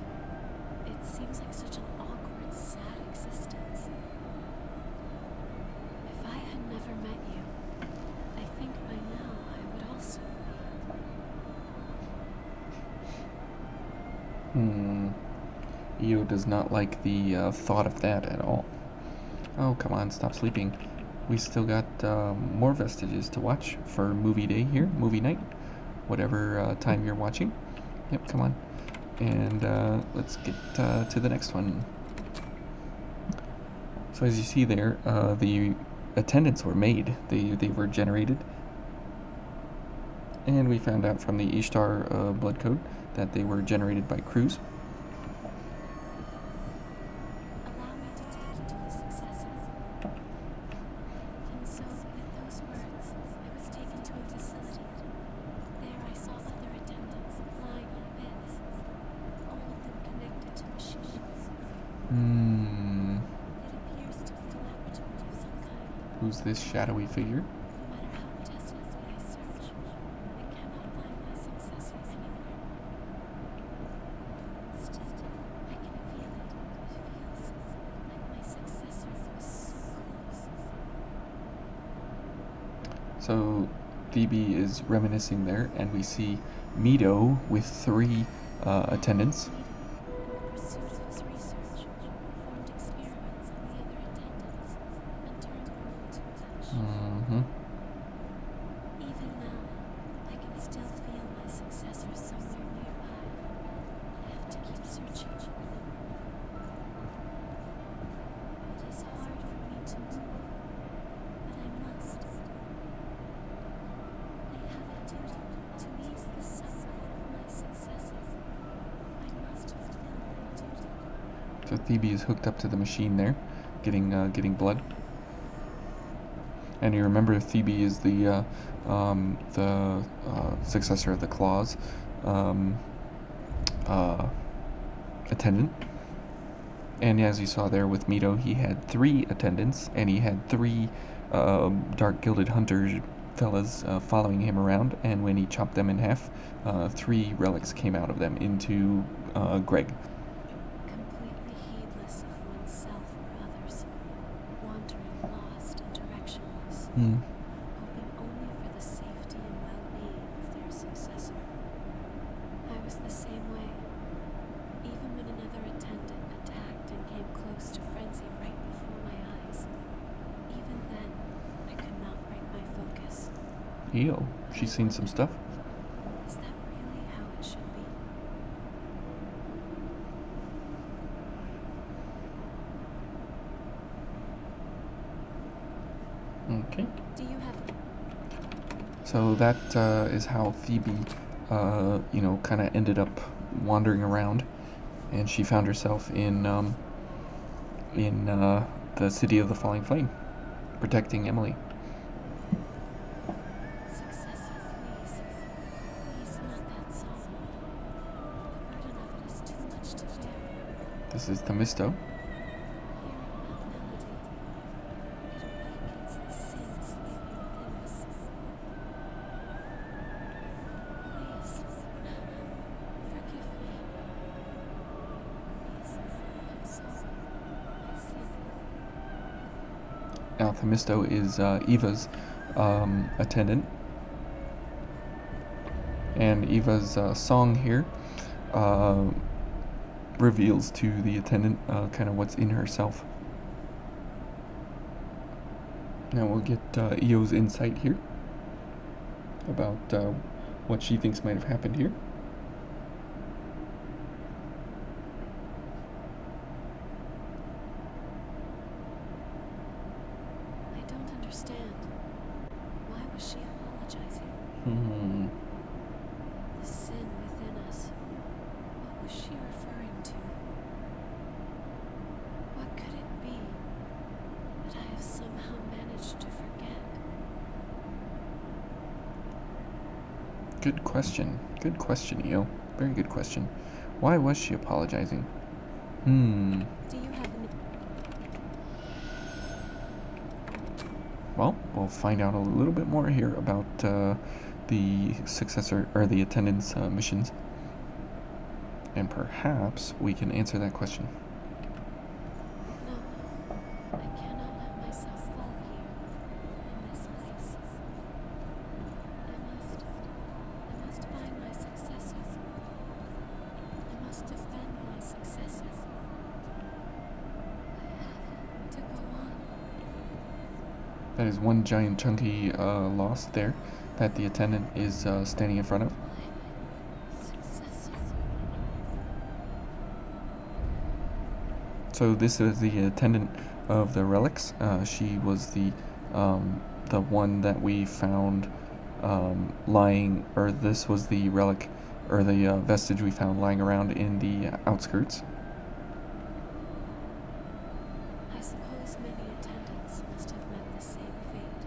it seems like such an awkward, sad existence. If I had never met you, I think by now I would also be. Io does not like the thought of that at all. Oh, come on, stop sleeping. We still got more Vestiges to watch for movie day here, movie night, whatever time you're watching. Yep, come on. And let's get to the next one. So as you see there, the attendants were made. They were generated. And we found out from the Ishtar blood code that they were generated by Cruz. Allow me to take you to the successor. And so, with those words, I was taken to a facility. There I saw other attendants lying on beds, all of them connected to machines. It appears to be a laboratory of some kind. Who's this shadowy figure? No matter how desperately I search, I cannot find my successor anywhere. Still, I can feel it. It feels like my successor was so close. So Phoebe is reminiscing there, and we see Mido with 3 attendants. In the So Thebe is hooked up to the machine there, getting blood. And you remember Thebe is the successor of the Claws attendant. And as you saw there with Mito, he had 3 attendants, and he had 3 dark gilded hunter fellas following him around. And when he chopped them in half, 3 relics came out of them into Greg. Completely heedless of oneself or others, wandering lost and directionless, hoping only for the safety and well-being of their successor. I was the same way. Even when another attendant attacked and came close to frenzy right before my eyes, even then, I could not break my focus. Ew, she's seen some stuff. Is that really how it should be? Okay. Do you have... So that is how Thebe, kind of ended up wandering around, and she found herself in the city of the Falling Flame, protecting Emily. Successes, please. Please, not that song. The burden of it is too much to bear. This is Themisto. Hearing that melody, it awakens the sin sleeping within us. Please, forgive me. Please, I'm sorry. I sin. Now Themisto is Eva's attendant, and Eva's song here reveals to the attendant kind of what's in herself. Now we'll get Eo's insight here about what she thinks might have happened here. I don't understand. Why was she apologizing? The sin within us. What was she referring to? What could it be that I have somehow managed to forget? Good question. Good question, Eo. Very good question. Why was she apologizing? Do you have any... Well, we'll find out a little bit more here about the successor or the attendant's missions, and perhaps we can answer that question. No, I cannot let myself fall here, in this place. I must find my successor. I must defend my successor. I have to go on. That is one giant chunky loss there that the attendant is standing in front of. Successor. So this is the attendant of the relics. She was the one that we found lying, or this was the relic, or the vestige we found lying around in the outskirts. I suppose many attendants must have met the same fate,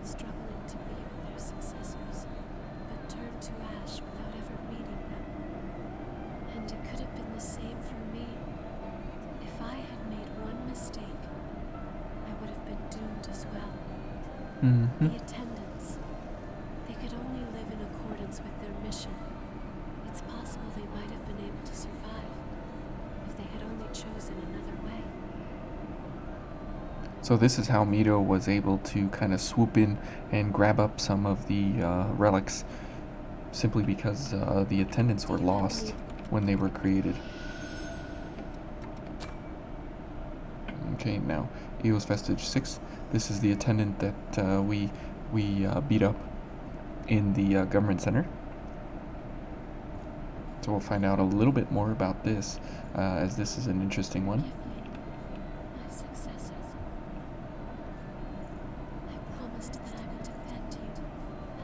struggling to be with their successors, but turned to ash without ever meeting them. And it could have been the same for me. If I had made one mistake, I would have been doomed as well. The attendants, they could only live in accordance with their mission. It's possible they might have been able to survive if they had only chosen another way. So this is how Mito was able to kind of swoop in and grab up some of the relics, simply because the attendants were lost when they were created. Okay, now Eos Vestige 6. This is the attendant that we beat up in the government center. So we'll find out a little bit more about this, as this is an interesting one. My successors. I promised that I would defend you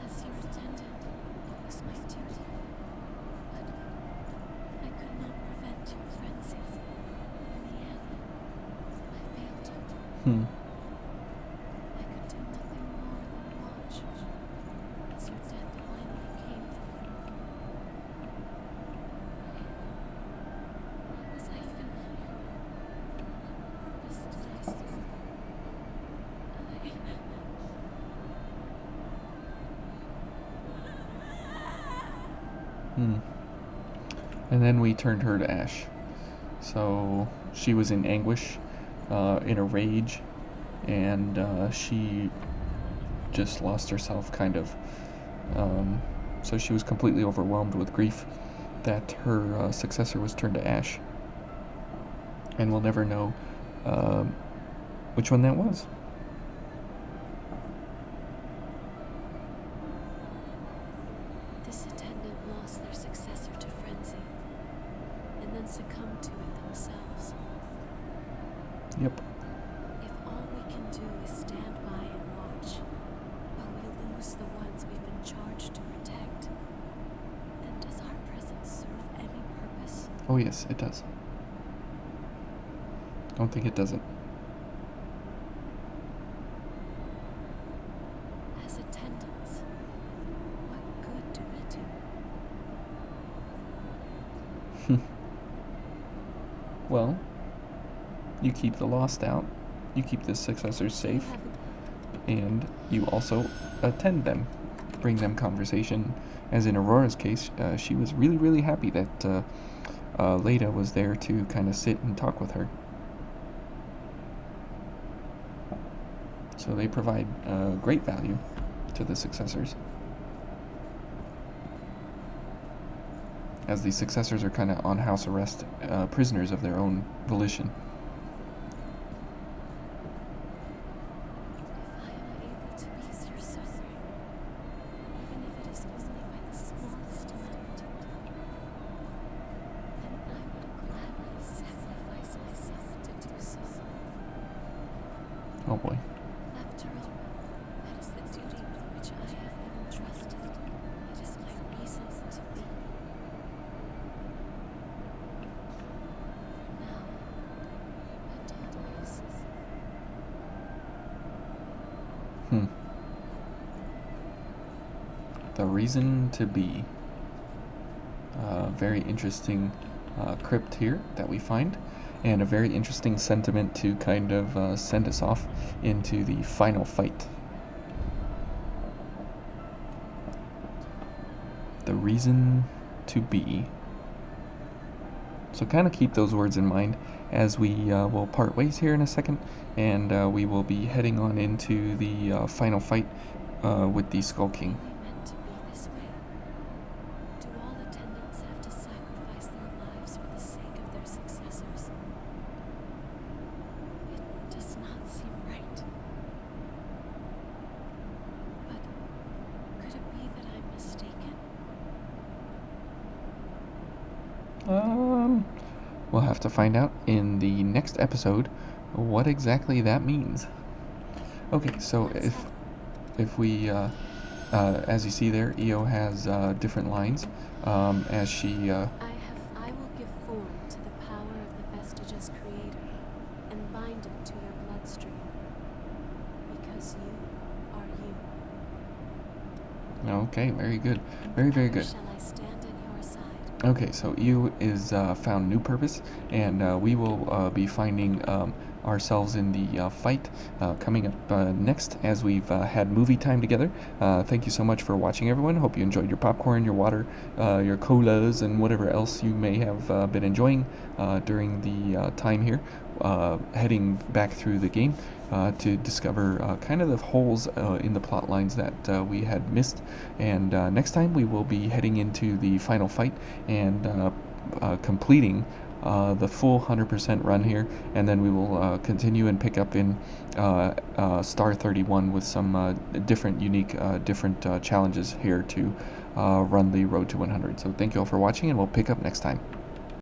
as your attendant. It was my duty. But I could not prevent your frenzy. Hmm. I could do nothing more than watch as your death finally came through. Why was I even here? For what purpose did I serve? Hmm. And then we turned her to ash. So she was in anguish, in a rage, and she just lost herself, kind of. So she was completely overwhelmed with grief that her successor was turned to ash. And we'll never know which one that was. This attendant lost their successor to frenzy, and then succumbed to it themselves. Yep. If all we can do is stand by and watch, while we lose the ones we've been charged to protect, then does our presence serve any purpose? Oh yes, it does. I don't think it doesn't. As attendants, what good do we do? Well, you keep the lost out, you keep the successors safe, and you also attend them, bring them conversation. As in Aurora's case, she was really, really happy that Leda was there to kind of sit and talk with her. So they provide great value to the successors, as the successors are kind of on house arrest, prisoners of their own volition. If I am able to ease your suffering, even if it is only by the smallest amount, then I would gladly sacrifice myself to do so. Oh boy. After all, that is the duty with which I have been entrusted. It is my reason to be. For now, and always. The reason to be. Very interesting crypt here that we find, and a very interesting sentiment to kind of send us off into the final fight. The reason to be. So kind of keep those words in mind as we will part ways here in a second, and we will be heading on into the final fight with the Skull King. Really meant to be this way? Do all attendants have to sacrifice their lives for the sake of their successors? It does not seem right. But could it be that I'm mistaken? We'll have to find out in the next episode what exactly that means. Okay, so if we, as you see there, Io has different lines as she. I will give form to the power of the Vestiges creator and bind it to your bloodstream. Because you are you. Okay, very good. Very, very good. Shall I stand at your side? Okay, so Io is found new purpose, and we will be finding ourselves in the fight coming up next, as we've had movie time together. Thank you so much for watching, everyone. Hope you enjoyed your popcorn, your water, your colas, and whatever else you may have been enjoying during the time here, heading back through the game to discover kind of the holes in the plot lines that we had missed. And next time we will be heading into the final fight and completing the full 100% run here, and then we will continue and pick up in Star 31 with some different, unique, different challenges here to run the road to 100. So thank you all for watching, and we'll pick up next time.